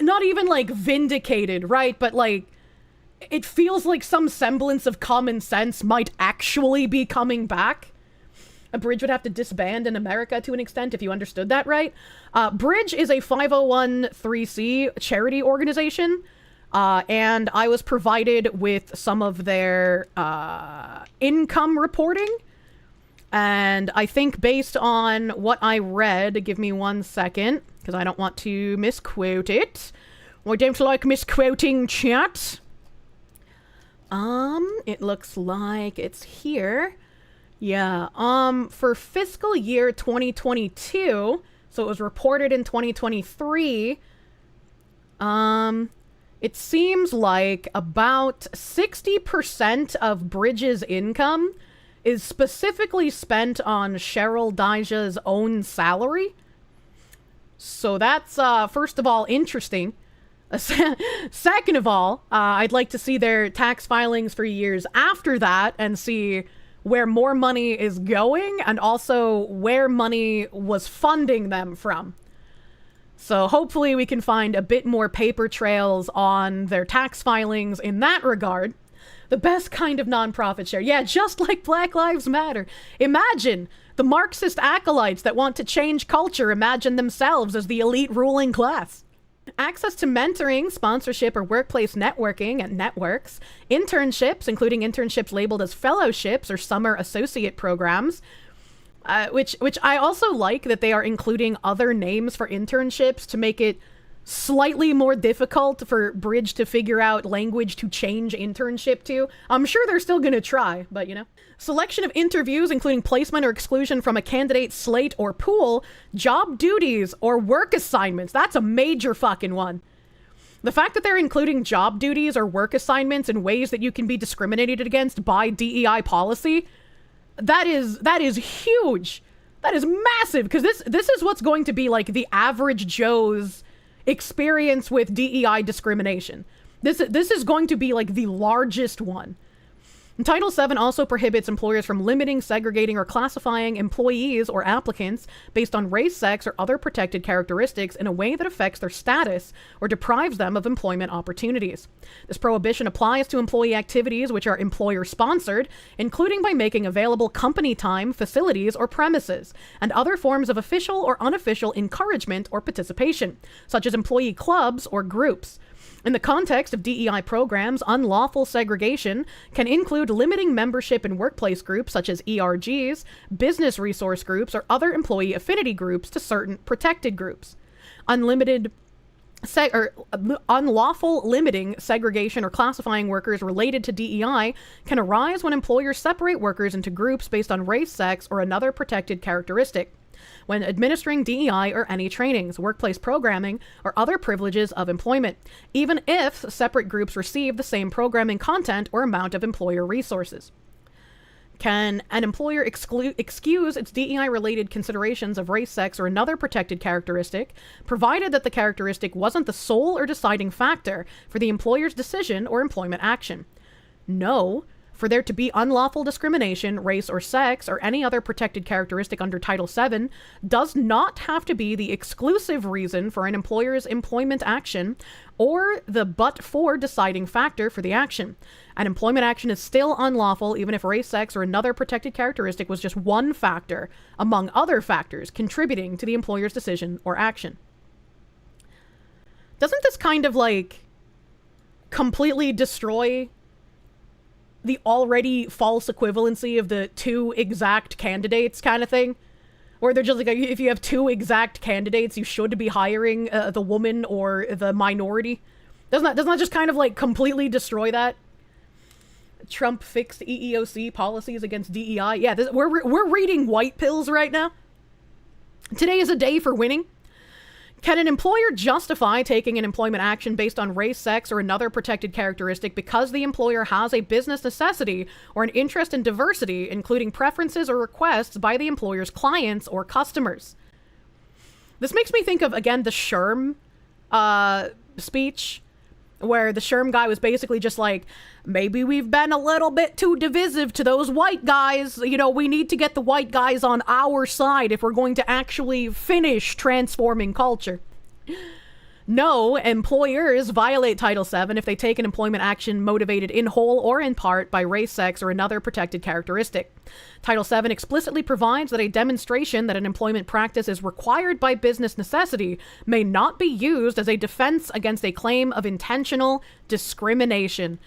not even like vindicated, right? But like, it feels like some semblance of common sense might actually be coming back. A Bridge would have to disband in America to an extent, if you understood that right. Bridge is a 501(c)(3) charity organization. And I was provided with some of their income reporting. And I think based on what I read, give me 1 second, because I don't want to misquote it. I don't like misquoting, chat. It looks like it's here. Yeah, for fiscal year 2022, so it was reported in 2023, it seems like about 60% of Bridge's income is specifically spent on Cheryl Dija's own salary. So that's, first of all, interesting. Second of all, I'd like to see their tax filings for years after that and see where more money is going and also where money was funding them from. So hopefully we can find a bit more paper trails on their tax filings in that regard. The best kind of nonprofit share. Yeah, just like Black Lives Matter. Imagine the Marxist acolytes that want to change culture imagine themselves as the elite ruling class. Access to mentoring, sponsorship, or workplace networking at networks. Internships, including internships labeled as fellowships or summer associate programs. Which I also like that they are including other names for internships to make it slightly more difficult for Bridge to figure out language to change internship to. I'm sure they're still gonna try, but you know. Selection of interviews, including placement or exclusion from a candidate slate or pool, job duties, or work assignments. That's a major fucking one. The fact that they're including job duties or work assignments in ways that you can be discriminated against by DEI policy, that is huge. That is massive, because this is what's going to be like the average Joe's experience with DEI discrimination. This is going to be like the largest one. And Title VII also prohibits employers from limiting, segregating, or classifying employees or applicants based on race, sex, or other protected characteristics in a way that affects their status or deprives them of employment opportunities. This prohibition applies to employee activities which are employer-sponsored, including by making available company time, facilities, or premises, and other forms of official or unofficial encouragement or participation, such as employee clubs or groups. In the context of DEI programs, unlawful segregation can include limiting membership in workplace groups such as ERGs, business resource groups, or other employee affinity groups to certain protected groups. unlawful limiting, segregation, or classifying workers related to DEI can arise when employers separate workers into groups based on race, sex, or another protected characteristic. When administering DEI or any trainings, workplace programming, or other privileges of employment, even if separate groups receive the same programming content or amount of employer resources. Can an employer excuse its DEI-related considerations of race, sex, or another protected characteristic, provided that the characteristic wasn't the sole or deciding factor for the employer's decision or employment action? No. For there to be unlawful discrimination, race or sex, or any other protected characteristic under Title VII does not have to be the exclusive reason for an employer's employment action or the but-for deciding factor for the action. An employment action is still unlawful even if race, sex, or another protected characteristic was just one factor among other factors contributing to the employer's decision or action. Doesn't this kind of completely destroy the already false equivalency of the two exact candidates kind of thing? Where they're just if you have two exact candidates, you should be hiring the woman or the minority. Doesn't that just kind of completely destroy that? Trump fixed EEOC policies against DEI. Yeah, we're reading white pills right now. Today is a day for winning. Can an employer justify taking an employment action based on race, sex, or another protected characteristic because the employer has a business necessity or an interest in diversity, including preferences or requests by the employer's clients or customers? This makes me think of, again, the Sherm speech, where the Sherm guy was basically just maybe we've been a little bit too divisive to those white guys. We need to get the white guys on our side if we're going to actually finish transforming culture. No, employers violate Title VII if they take an employment action motivated in whole or in part by race, sex, or another protected characteristic. Title VII explicitly provides that a demonstration that an employment practice is required by business necessity may not be used as a defense against a claim of intentional discrimination.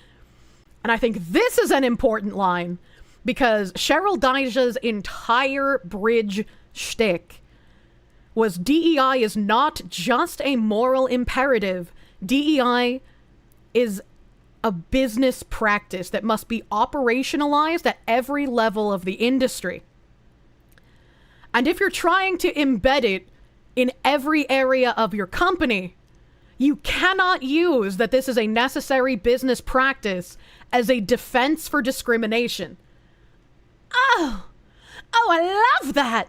And I think this is an important line, because Cheryl Dyja's entire bridge shtick was DEI is not just a moral imperative. DEI is a business practice that must be operationalized at every level of the industry. And if you're trying to embed it in every area of your company, you cannot use that this is a necessary business practice as a defense for discrimination. Oh, I love that.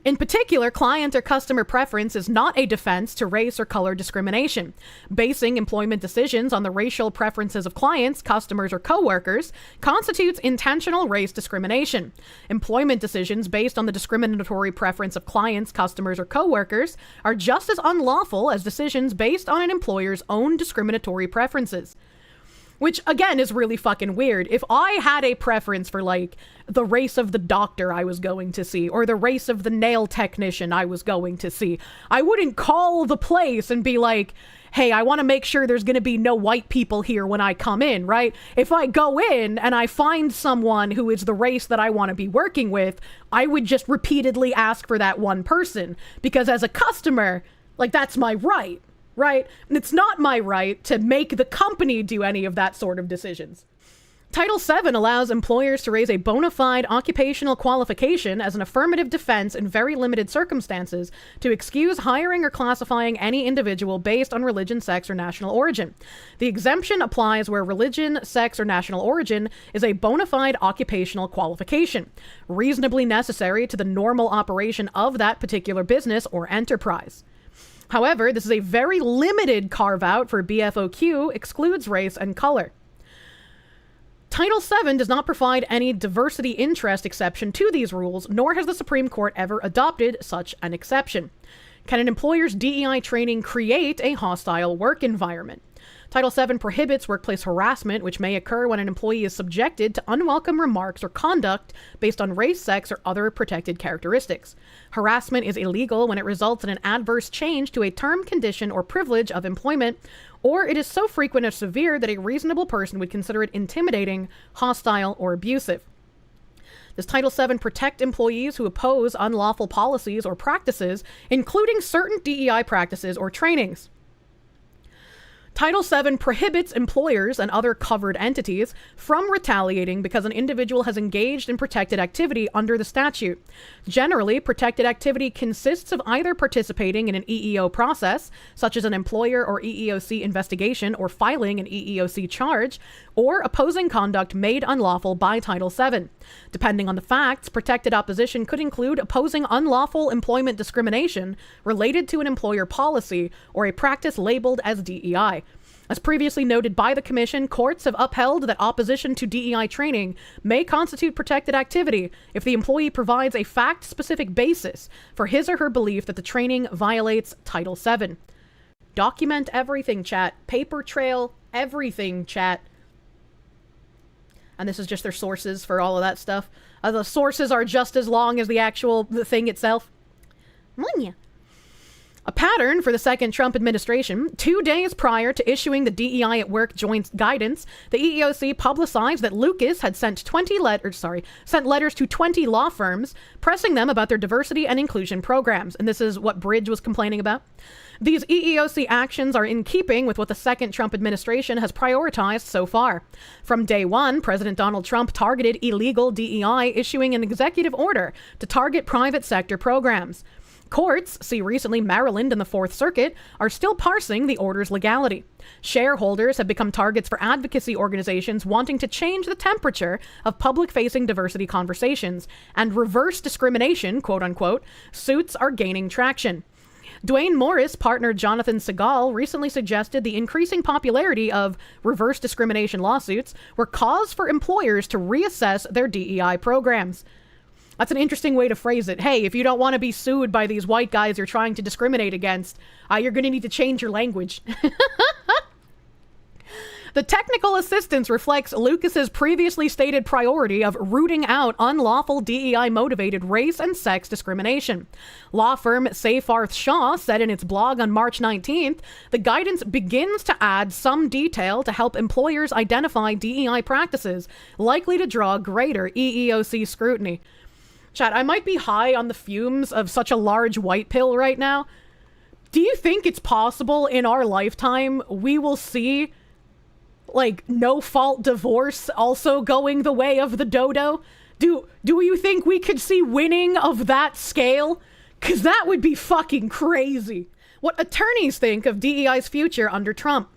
In particular, client or customer preference is not a defense to race or color discrimination. Basing employment decisions on the racial preferences of clients, customers, or coworkers constitutes intentional race discrimination. Employment decisions based on the discriminatory preference of clients, customers, or coworkers are just as unlawful as decisions based on an employer's own discriminatory preferences. Which, again, is really fucking weird. If I had a preference for, the race of the doctor I was going to see, or the race of the nail technician I was going to see, I wouldn't call the place and be like, hey, I want to make sure there's going to be no white people here when I come in, right? If I go in and I find someone who is the race that I want to be working with, I would just repeatedly ask for that one person. Because as a customer, that's my right. Right? And it's not my right to make the company do any of that sort of decisions. Title VII allows employers to raise a bona fide occupational qualification as an affirmative defense in very limited circumstances to excuse hiring or classifying any individual based on religion, sex, or national origin. The exemption applies where religion, sex, or national origin is a bona fide occupational qualification, reasonably necessary to the normal operation of that particular business or enterprise. However, this is a very limited carve-out for BFOQ, excludes race and color. Title VII does not provide any diversity interest exception to these rules, nor has the Supreme Court ever adopted such an exception. Can an employer's DEI training create a hostile work environment? Title VII prohibits workplace harassment, which may occur when an employee is subjected to unwelcome remarks or conduct based on race, sex, or other protected characteristics. Harassment is illegal when it results in an adverse change to a term, condition, or privilege of employment, or it is so frequent or severe that a reasonable person would consider it intimidating, hostile, or abusive. Does Title VII protect employees who oppose unlawful policies or practices, including certain DEI practices or trainings? Title VII prohibits employers and other covered entities from retaliating because an individual has engaged in protected activity under the statute. Generally, protected activity consists of either participating in an EEO process, such as an employer or EEOC investigation or filing an EEOC charge, or opposing conduct made unlawful by Title VII. Depending on the facts, protected opposition could include opposing unlawful employment discrimination related to an employer policy or a practice labeled as DEI. As previously noted by the Commission, courts have upheld that opposition to DEI training may constitute protected activity if the employee provides a fact-specific basis for his or her belief that the training violates Title VII. Document everything, chat. Paper trail, everything, chat. And this is just their sources for all of that stuff. The sources are just as long as the thing itself. A pattern for the second Trump administration. 2 days prior to issuing the DEI at Work joint guidance, the EEOC publicized that Lucas had sent letters to 20 law firms pressing them about their diversity and inclusion programs. And this is what Bridge was complaining about. These EEOC actions are in keeping with what the second Trump administration has prioritized so far. From day one, President Donald Trump targeted illegal DEI, issuing an executive order to target private sector programs. Courts, see recently Maryland and the Fourth Circuit, are still parsing the order's legality. Shareholders have become targets for advocacy organizations wanting to change the temperature of public-facing diversity conversations, and reverse discrimination, quote-unquote, suits are gaining traction. Dwayne Morris partner Jonathan Segal recently suggested the increasing popularity of reverse discrimination lawsuits were cause for employers to reassess their DEI programs. That's an interesting way to phrase it. Hey, if you don't want to be sued by these white guys you're trying to discriminate against, you're going to need to change your language. The technical assistance reflects Lucas's previously stated priority of rooting out unlawful DEI-motivated race and sex discrimination. Law firm Seyfarth Shaw said in its blog on March 19th, the guidance begins to add some detail to help employers identify DEI practices likely to draw greater EEOC scrutiny. Chat, I might be high on the fumes of such a large white pill right now. Do you think it's possible in our lifetime we will see, like, no-fault divorce also going the way of the dodo? Do you think we could see winning of that scale? 'Cause that would be fucking crazy. What attorneys think of DEI's future under Trump.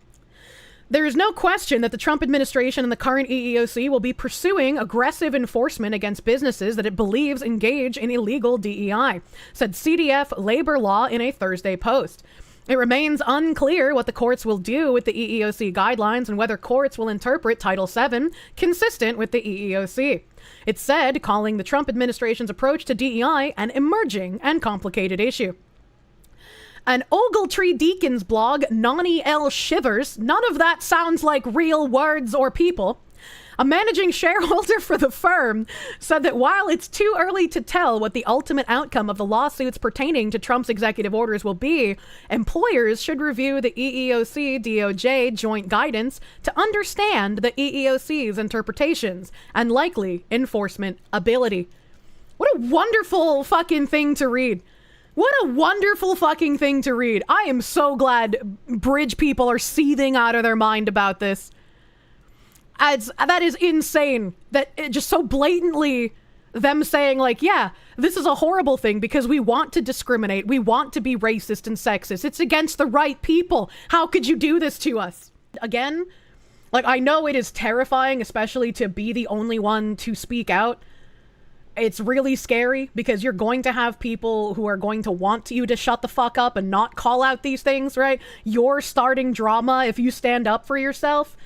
There is no question that the Trump administration and the current EEOC will be pursuing aggressive enforcement against businesses that it believes engage in illegal DEI, said CDF Labor Law in a Thursday post. It remains unclear what the courts will do with the EEOC guidelines and whether courts will interpret Title VII consistent with the EEOC. It said, calling the Trump administration's approach to DEI an emerging and complicated issue. An Ogletree Deacons blog, Nani L. Shivers, none of that sounds like real words or people. A managing shareholder for the firm said that while it's too early to tell what the ultimate outcome of the lawsuits pertaining to Trump's executive orders will be, employers should review the EEOC-DOJ joint guidance to understand the EEOC's interpretations and likely enforcement ability. What a wonderful fucking thing to read. What a wonderful fucking thing to read. I am so glad Bridge people are seething out of their mind about this. That is insane. That it just so blatantly them saying like, yeah, this is a horrible thing because we want to discriminate. We want to be racist and sexist. It's against the right people. How could you do this to us? Again, like, I know it is terrifying, especially to be the only one to speak out. It's really scary because you're going to have people who are going to want you to shut the fuck up and not call out these things, right? You're starting drama if you stand up for yourself.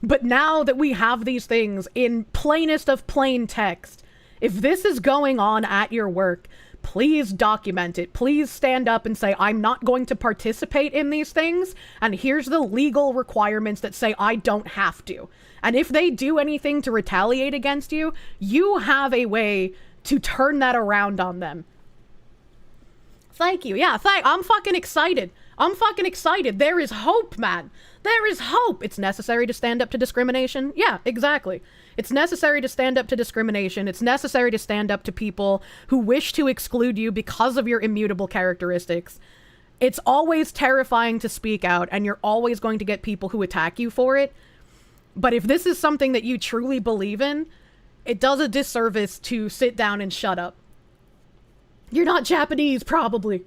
But now that we have these things in plainest of plain text, if this is going on at your work, please document it. Please stand up and say, I'm not going to participate in these things. And here's the legal requirements that say I don't have to. And if they do anything to retaliate against you, you have a way to turn that around on them. Thank you. Yeah, I'm fucking excited. I'm fucking excited. There is hope, man. There is hope. It's necessary to stand up to discrimination. Yeah, exactly. It's necessary to stand up to discrimination. It's necessary to stand up to people who wish to exclude you because of your immutable characteristics. It's always terrifying to speak out, and you're always going to get people who attack you for it. But if this is something that you truly believe in, it does a disservice to sit down and shut up. You're not Japanese, probably.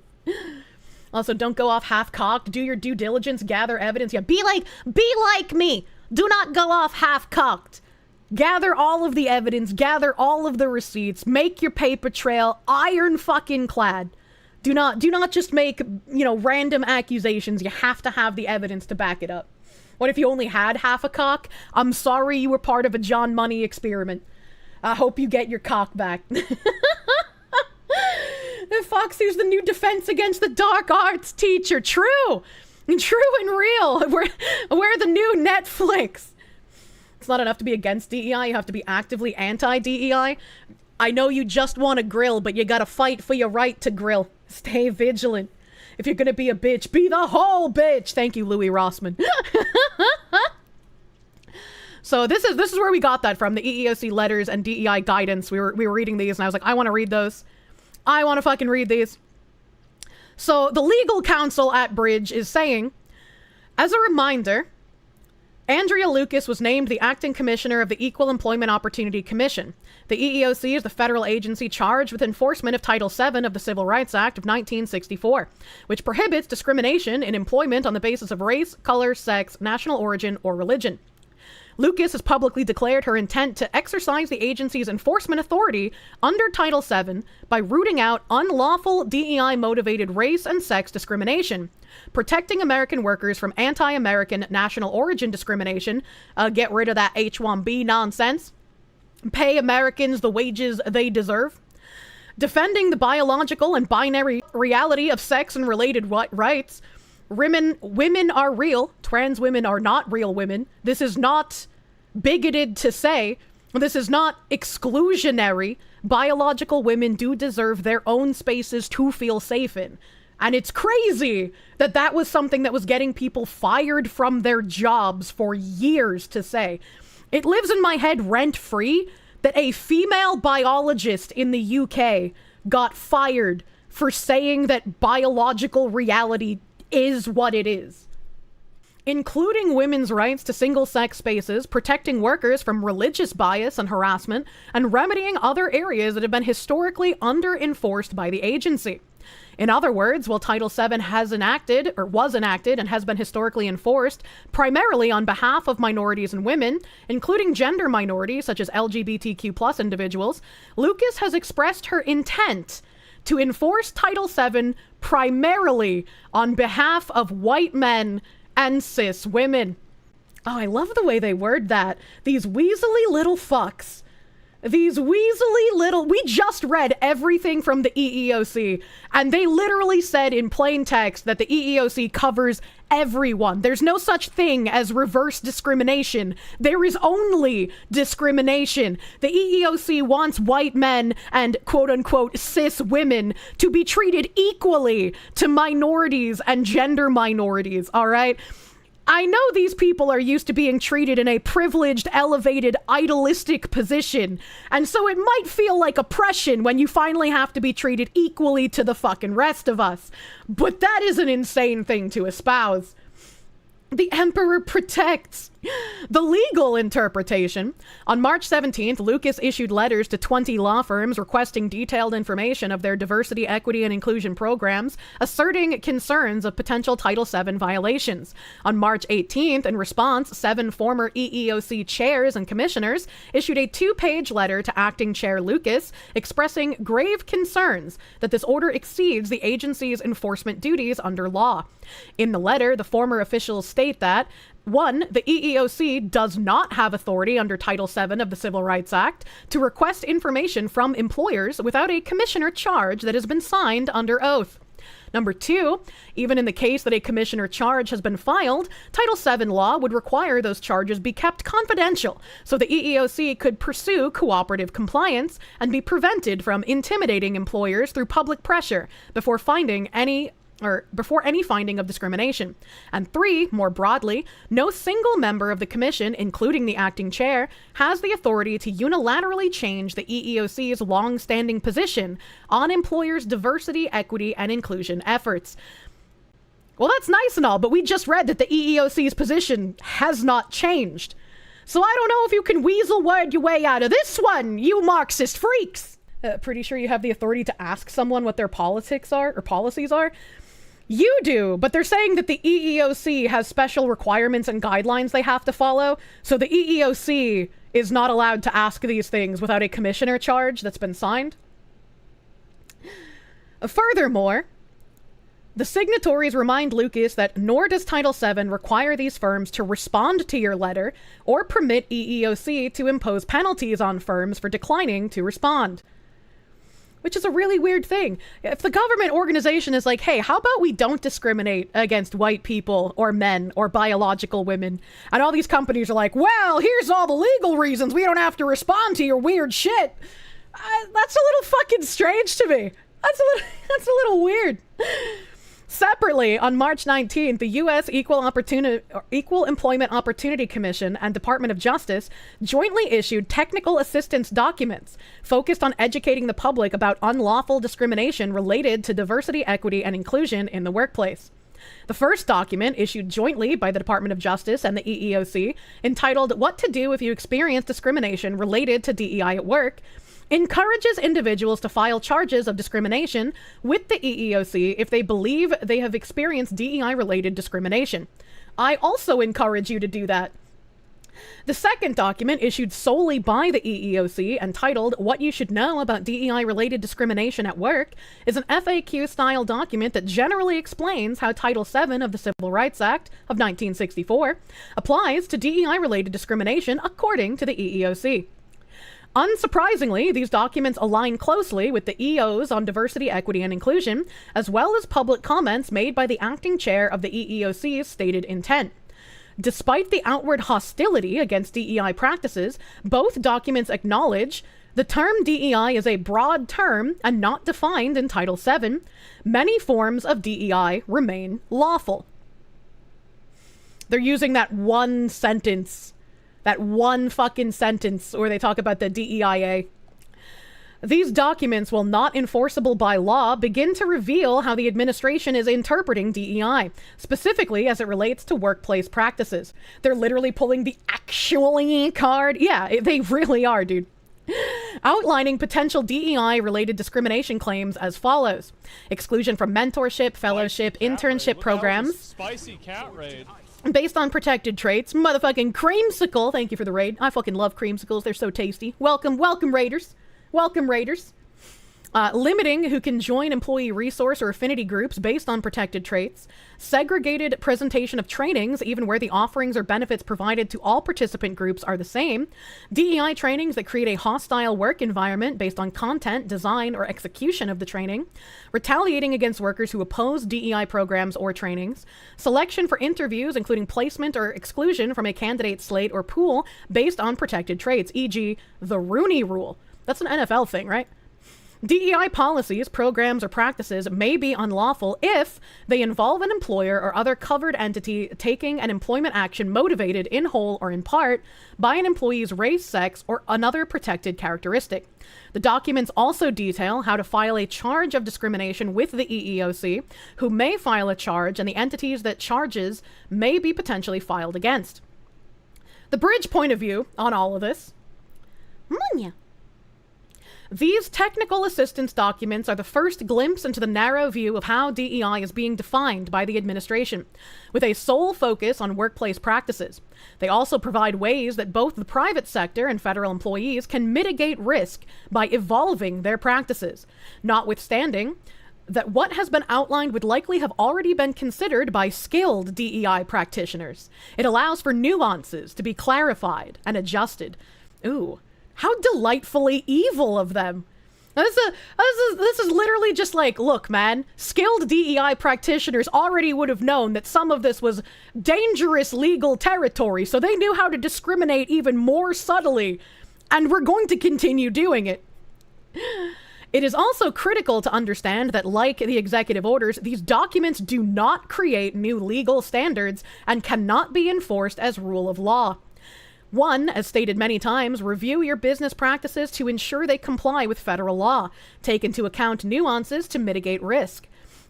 Also, don't go off half-cocked. Do your due diligence, gather evidence. Yeah, be like me. Do not go off half-cocked. Gather all of the evidence, gather all of the receipts, make your paper trail iron fucking clad. Do not just make, random accusations. You have to have the evidence to back it up. What if you only had half a cock? I'm sorry you were part of a John Money experiment. I hope you get your cock back. Foxy's the new defense against the dark arts teacher. True and real. We're the new Netflix. It's not enough to be against DEI. You have to be actively anti-DEI. I know you just want to grill, but you gotta fight for your right to grill. Stay vigilant. If you're gonna be a bitch, be the whole bitch. Thank you, Louis Rossman. So this is where we got that from, the EEOC letters and DEI guidance. We were reading these, and I was like, I want to read those. I want to fucking read these. So the legal counsel at Bridge is saying, as a reminder, Andrea Lucas was named the acting commissioner of the Equal Employment Opportunity Commission. The EEOC is the federal agency charged with enforcement of Title VII of the Civil Rights Act of 1964, which prohibits discrimination in employment on the basis of race, color, sex, national origin, or religion. Lucas has publicly declared her intent to exercise the agency's enforcement authority under Title VII by rooting out unlawful DEI-motivated race and sex discrimination, protecting American workers from anti-American national origin discrimination, get rid of that H-1B nonsense, pay Americans the wages they deserve, defending the biological and binary reality of sex and related rights. Women are real. Trans women are not real women. This is not bigoted to say. This is not exclusionary. Biological women do deserve their own spaces to feel safe in. And it's crazy that that was something that was getting people fired from their jobs for years to say. It lives in my head rent-free that a female biologist in the UK got fired for saying that biological reality is what it is. Including women's rights to single-sex spaces, protecting workers from religious bias and harassment, and remedying other areas that have been historically under-enforced by the agency. In other words, while Title VII was enacted and has been historically enforced primarily on behalf of minorities and women, including gender minorities such as LGBTQ+ individuals, Lucas has expressed her intent to enforce Title VII primarily on behalf of white men and cis women. Oh, I love the way they word that. These weaselly little fucks. We just read everything from the EEOC, and they literally said in plain text that the EEOC covers everyone. There's no such thing as reverse discrimination. There is only discrimination. The EEOC wants white men and quote-unquote cis women to be treated equally to minorities and gender minorities, all right? I know these people are used to being treated in a privileged, elevated, idealistic position, and so it might feel like oppression when you finally have to be treated equally to the fucking rest of us. But that is an insane thing to espouse. The Emperor protects. The legal interpretation. On March 17th, Lucas issued letters to 20 law firms requesting detailed information of their diversity, equity, and inclusion programs, asserting concerns of potential Title VII violations. On March 18th, in response, 7 former EEOC chairs and commissioners issued a 2-page letter to Acting Chair Lucas expressing grave concerns that this order exceeds the agency's enforcement duties under law. In the letter, the former officials state that 1. The EEOC does not have authority under Title VII of the Civil Rights Act to request information from employers without a commissioner charge that has been signed under oath. Number 2, even in the case that a commissioner charge has been filed, Title VII law would require those charges be kept confidential, so the EEOC could pursue cooperative compliance and be prevented from intimidating employers through public pressure before any finding of discrimination. And 3, more broadly, no single member of the commission, including the acting chair, has the authority to unilaterally change the EEOC's long-standing position on employers' diversity, equity, and inclusion efforts. Well, that's nice and all, but we just read that the EEOC's position has not changed. So I don't know if you can weasel word your way out of this one, you Marxist freaks! Pretty sure you have the authority to ask someone what their politics are, or policies are. You do, but they're saying that the EEOC has special requirements and guidelines they have to follow, so the EEOC is not allowed to ask these things without a commissioner charge that's been signed. Furthermore, the signatories remind Lucas that nor does Title VII require these firms to respond to your letter or permit EEOC to impose penalties on firms for declining to respond. Which is a really weird thing. If the government organization is like, hey, how about we don't discriminate against white people or men or biological women? And all these companies are like, well, here's all the legal reasons we don't have to respond to your weird shit. That's a little fucking strange to me. That's a little weird. Separately, on March 19th, the U.S. Equal Employment Opportunity Commission and Department of Justice jointly issued technical assistance documents focused on educating the public about unlawful discrimination related to diversity, equity, and inclusion in the workplace. The first document, issued jointly by the Department of Justice and the EEOC, entitled What to Do If You Experience Discrimination Related to DEI at Work, encourages individuals to file charges of discrimination with the EEOC if they believe they have experienced DEI-related discrimination. I also encourage you to do that. The second document, issued solely by the EEOC and titled What You Should Know About DEI-Related Discrimination at Work, is an FAQ-style document that generally explains how Title VII of the Civil Rights Act of 1964 applies to DEI-related discrimination according to the EEOC. Unsurprisingly, these documents align closely with the EOs on diversity, equity, and inclusion, as well as public comments made by the acting chair of the EEOC's stated intent. Despite the outward hostility against DEI practices, both documents acknowledge the term DEI is a broad term and not defined in Title VII. Many forms of DEI remain lawful. They're using that one sentence. That one fucking sentence where they talk about the DEIA. These documents, while not enforceable by law, begin to reveal how the administration is interpreting DEI, specifically as it relates to workplace practices. They're literally pulling the actually card. Yeah, they really are, dude. Outlining potential DEI-related discrimination claims as follows. Exclusion from mentorship, fellowship, internship programs. Spicy cat raid. Based on protected traits. Motherfucking creamsicle. Thank you for the raid. I fucking love creamsicles. They're so tasty. Welcome raiders. Welcome raiders. Limiting who can join employee resource or affinity groups based on protected traits. Segregated presentation of trainings, even where the offerings or benefits provided to all participant groups are the same. DEI trainings that create a hostile work environment based on content, design, or execution of the training. Retaliating against workers who oppose DEI programs or trainings. Selection for interviews, including placement or exclusion from a candidate slate or pool based on protected traits, e.g. the Rooney Rule. That's an NFL thing, right? DEI policies, programs, or practices may be unlawful if they involve an employer or other covered entity taking an employment action motivated in whole or in part by an employee's race, sex, or another protected characteristic. The documents also detail how to file a charge of discrimination with the EEOC, who may file a charge, and the entities that charges may be potentially filed against. The bridge point of view on all of this. These technical assistance documents are the first glimpse into the narrow view of how DEI is being defined by the administration, with a sole focus on workplace practices. They also provide ways that both the private sector and federal employees can mitigate risk by evolving their practices, notwithstanding that what has been outlined would likely have already been considered by skilled DEI practitioners. It allows for nuances to be clarified and adjusted. Ooh. How delightfully evil of them. This is literally just like, look, man, skilled DEI practitioners already would have known that some of this was dangerous legal territory, so they knew how to discriminate even more subtly, and we're going to continue doing it. It is also critical to understand that, like the executive orders, these documents do not create new legal standards and cannot be enforced as rule of law. 1, as stated many times, review your business practices to ensure they comply with federal law. Take into account nuances to mitigate risk.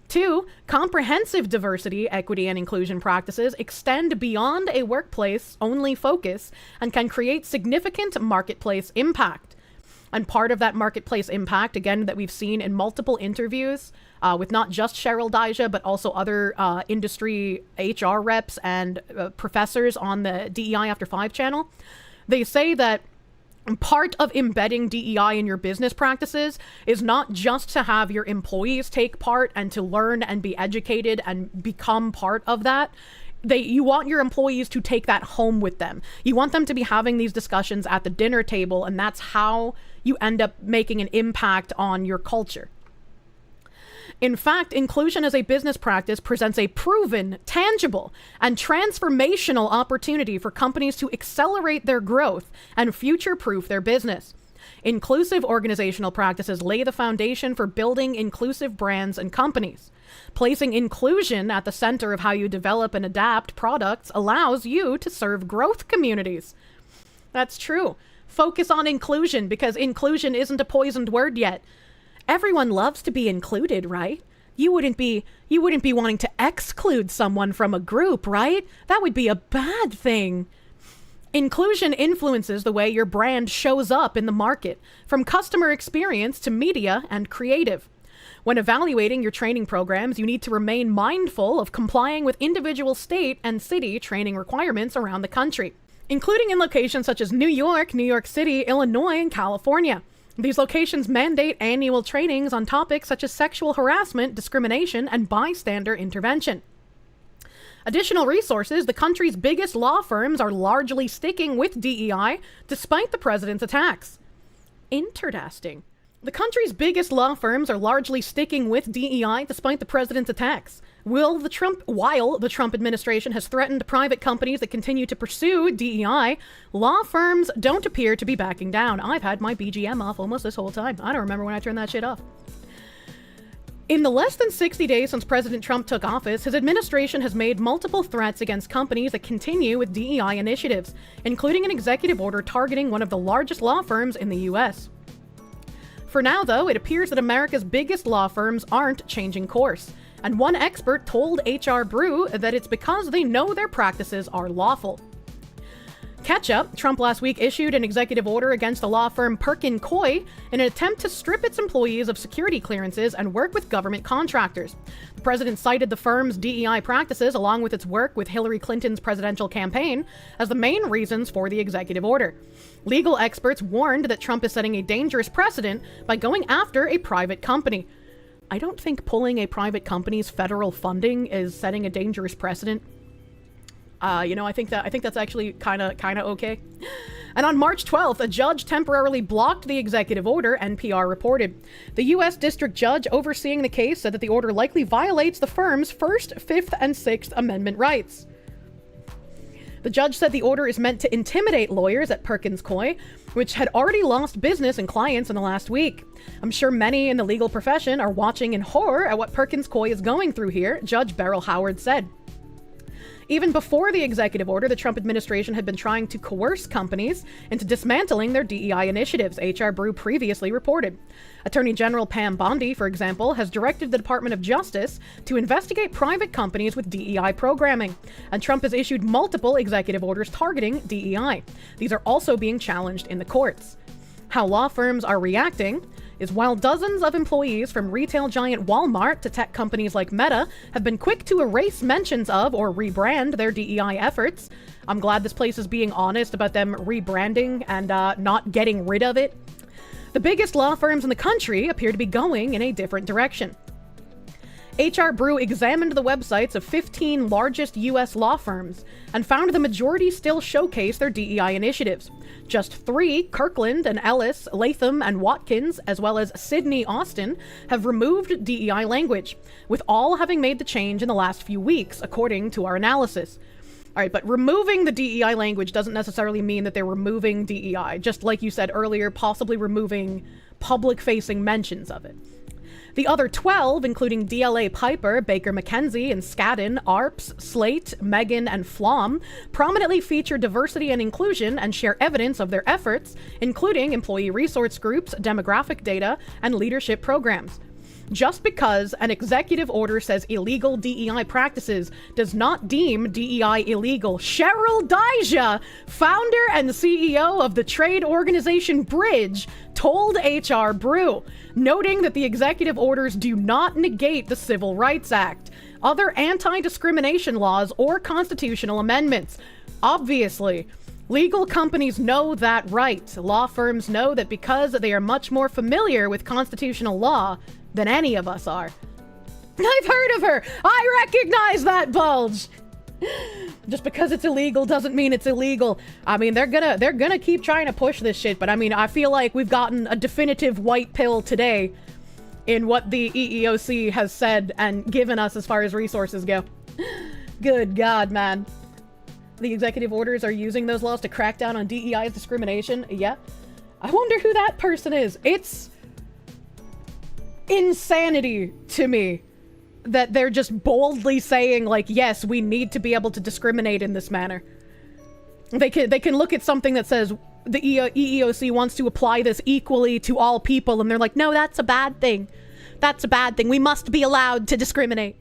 2, comprehensive diversity, equity, and inclusion practices extend beyond a workplace-only focus and can create significant marketplace impact. And part of that marketplace impact, again, that we've seen in multiple interviews with not just Cheryl Dijja, but also other industry HR reps and professors on the DEI After 5 channel, they say that part of embedding DEI in your business practices is not just to have your employees take part and to learn and be educated and become part of that. You want your employees to take that home with them. You want them to be having these discussions at the dinner table, and that's how you end up making an impact on your culture. In fact, inclusion as a business practice presents a proven, tangible, and transformational opportunity for companies to accelerate their growth and future-proof their business. Inclusive organizational practices lay the foundation for building inclusive brands and companies. Placing inclusion at the center of how you develop and adapt products allows you to serve growth communities. That's true. Focus on inclusion, because inclusion isn't a poisoned word yet. Everyone loves to be included, right? You wouldn't be wanting to exclude someone from a group, right? That would be a bad thing. Inclusion influences the way your brand shows up in the market, from customer experience to media and creative. When evaluating your training programs, you need to remain mindful of complying with individual state and city training requirements around the country, including in locations such as New York, New York City, Illinois, and California. These locations mandate annual trainings on topics such as sexual harassment, discrimination, and bystander intervention. Additional resources: the country's biggest law firms are largely sticking with DEI despite the president's attacks. Interesting. The country's biggest law firms are largely sticking with DEI despite the president's attacks. While the Trump administration has threatened private companies that continue to pursue DEI, law firms don't appear to be backing down. I've had my BGM off almost this whole time. I don't remember when I turned that shit off. In the less than 60 days since President Trump took office, his administration has made multiple threats against companies that continue with DEI initiatives, including an executive order targeting one of the largest law firms in the U.S. For now, though, it appears that America's biggest law firms aren't changing course. And one expert told HR Brew that it's because they know their practices are lawful. Catch up, Trump last week issued an executive order against the law firm Perkin Coie in an attempt to strip its employees of security clearances and work with government contractors. The president cited the firm's DEI practices, along with its work with Hillary Clinton's presidential campaign, as the main reasons for the executive order. Legal experts warned that Trump is setting a dangerous precedent by going after a private company. I don't think pulling a private company's federal funding is setting a dangerous precedent. I think that's actually kind of okay. And on March 12th, a judge temporarily blocked the executive order, NPR reported. The U.S. district judge overseeing the case said that the order likely violates the firm's First, Fifth, and Sixth Amendment rights. The judge said the order is meant to intimidate lawyers at Perkins Coie, which had already lost business and clients in the last week. I'm sure many in the legal profession are watching in horror at what Perkins Coie is going through here, Judge Beryl Howard said. Even before the executive order, the Trump administration had been trying to coerce companies into dismantling their DEI initiatives, HR Brew previously reported. Attorney General Pam Bondi, for example, has directed the Department of Justice to investigate private companies with DEI programming, and Trump has issued multiple executive orders targeting DEI. These are also being challenged in the courts. How law firms are reacting is while dozens of employees from retail giant Walmart to tech companies like Meta have been quick to erase mentions of or rebrand their DEI efforts. I'm glad this place is being honest about them rebranding and not getting rid of it. The biggest law firms in the country appear to be going in a different direction. HR Brew examined the websites of 15 largest U.S. law firms and found the majority still showcase their DEI initiatives. Just 3, Kirkland and Ellis, Latham and Watkins, as well as Sydney Austin, have removed DEI language, with all having made the change in the last few weeks, according to our analysis. All right, but removing the DEI language doesn't necessarily mean that they're removing DEI, just like you said earlier, possibly removing public-facing mentions of it. The other 12, including DLA Piper, Baker McKenzie, and Skadden, ARPS, Slate, Megan, and Flom, prominently feature diversity and inclusion and share evidence of their efforts, including employee resource groups, demographic data, and leadership programs. Just because an executive order says illegal DEI practices does not deem DEI illegal. Cheryl Dijja, founder and CEO of the trade organization Bridge, told HR Brew, noting that the executive orders do not negate the Civil Rights Act, other anti-discrimination laws, or constitutional amendments. Obviously, legal companies know that right. Law firms know that because they are much more familiar with constitutional law than any of us are. I've heard of her! I recognize that bulge! Just because it's illegal doesn't mean it's illegal. I mean, they're gonna keep trying to push this shit, but I mean, I feel like we've gotten a definitive white pill today in what the EEOC has said and given us as far as resources go. Good God, man. The executive orders are using those laws to crack down on DEI discrimination? Yeah. I wonder who that person is. It's insanity to me that they're just boldly saying, like, yes, we need to be able to discriminate in this manner. They can look at something that says the EEOC wants to apply this equally to all people, and they're like, no, that's a bad thing. That's a bad thing. We must be allowed to discriminate.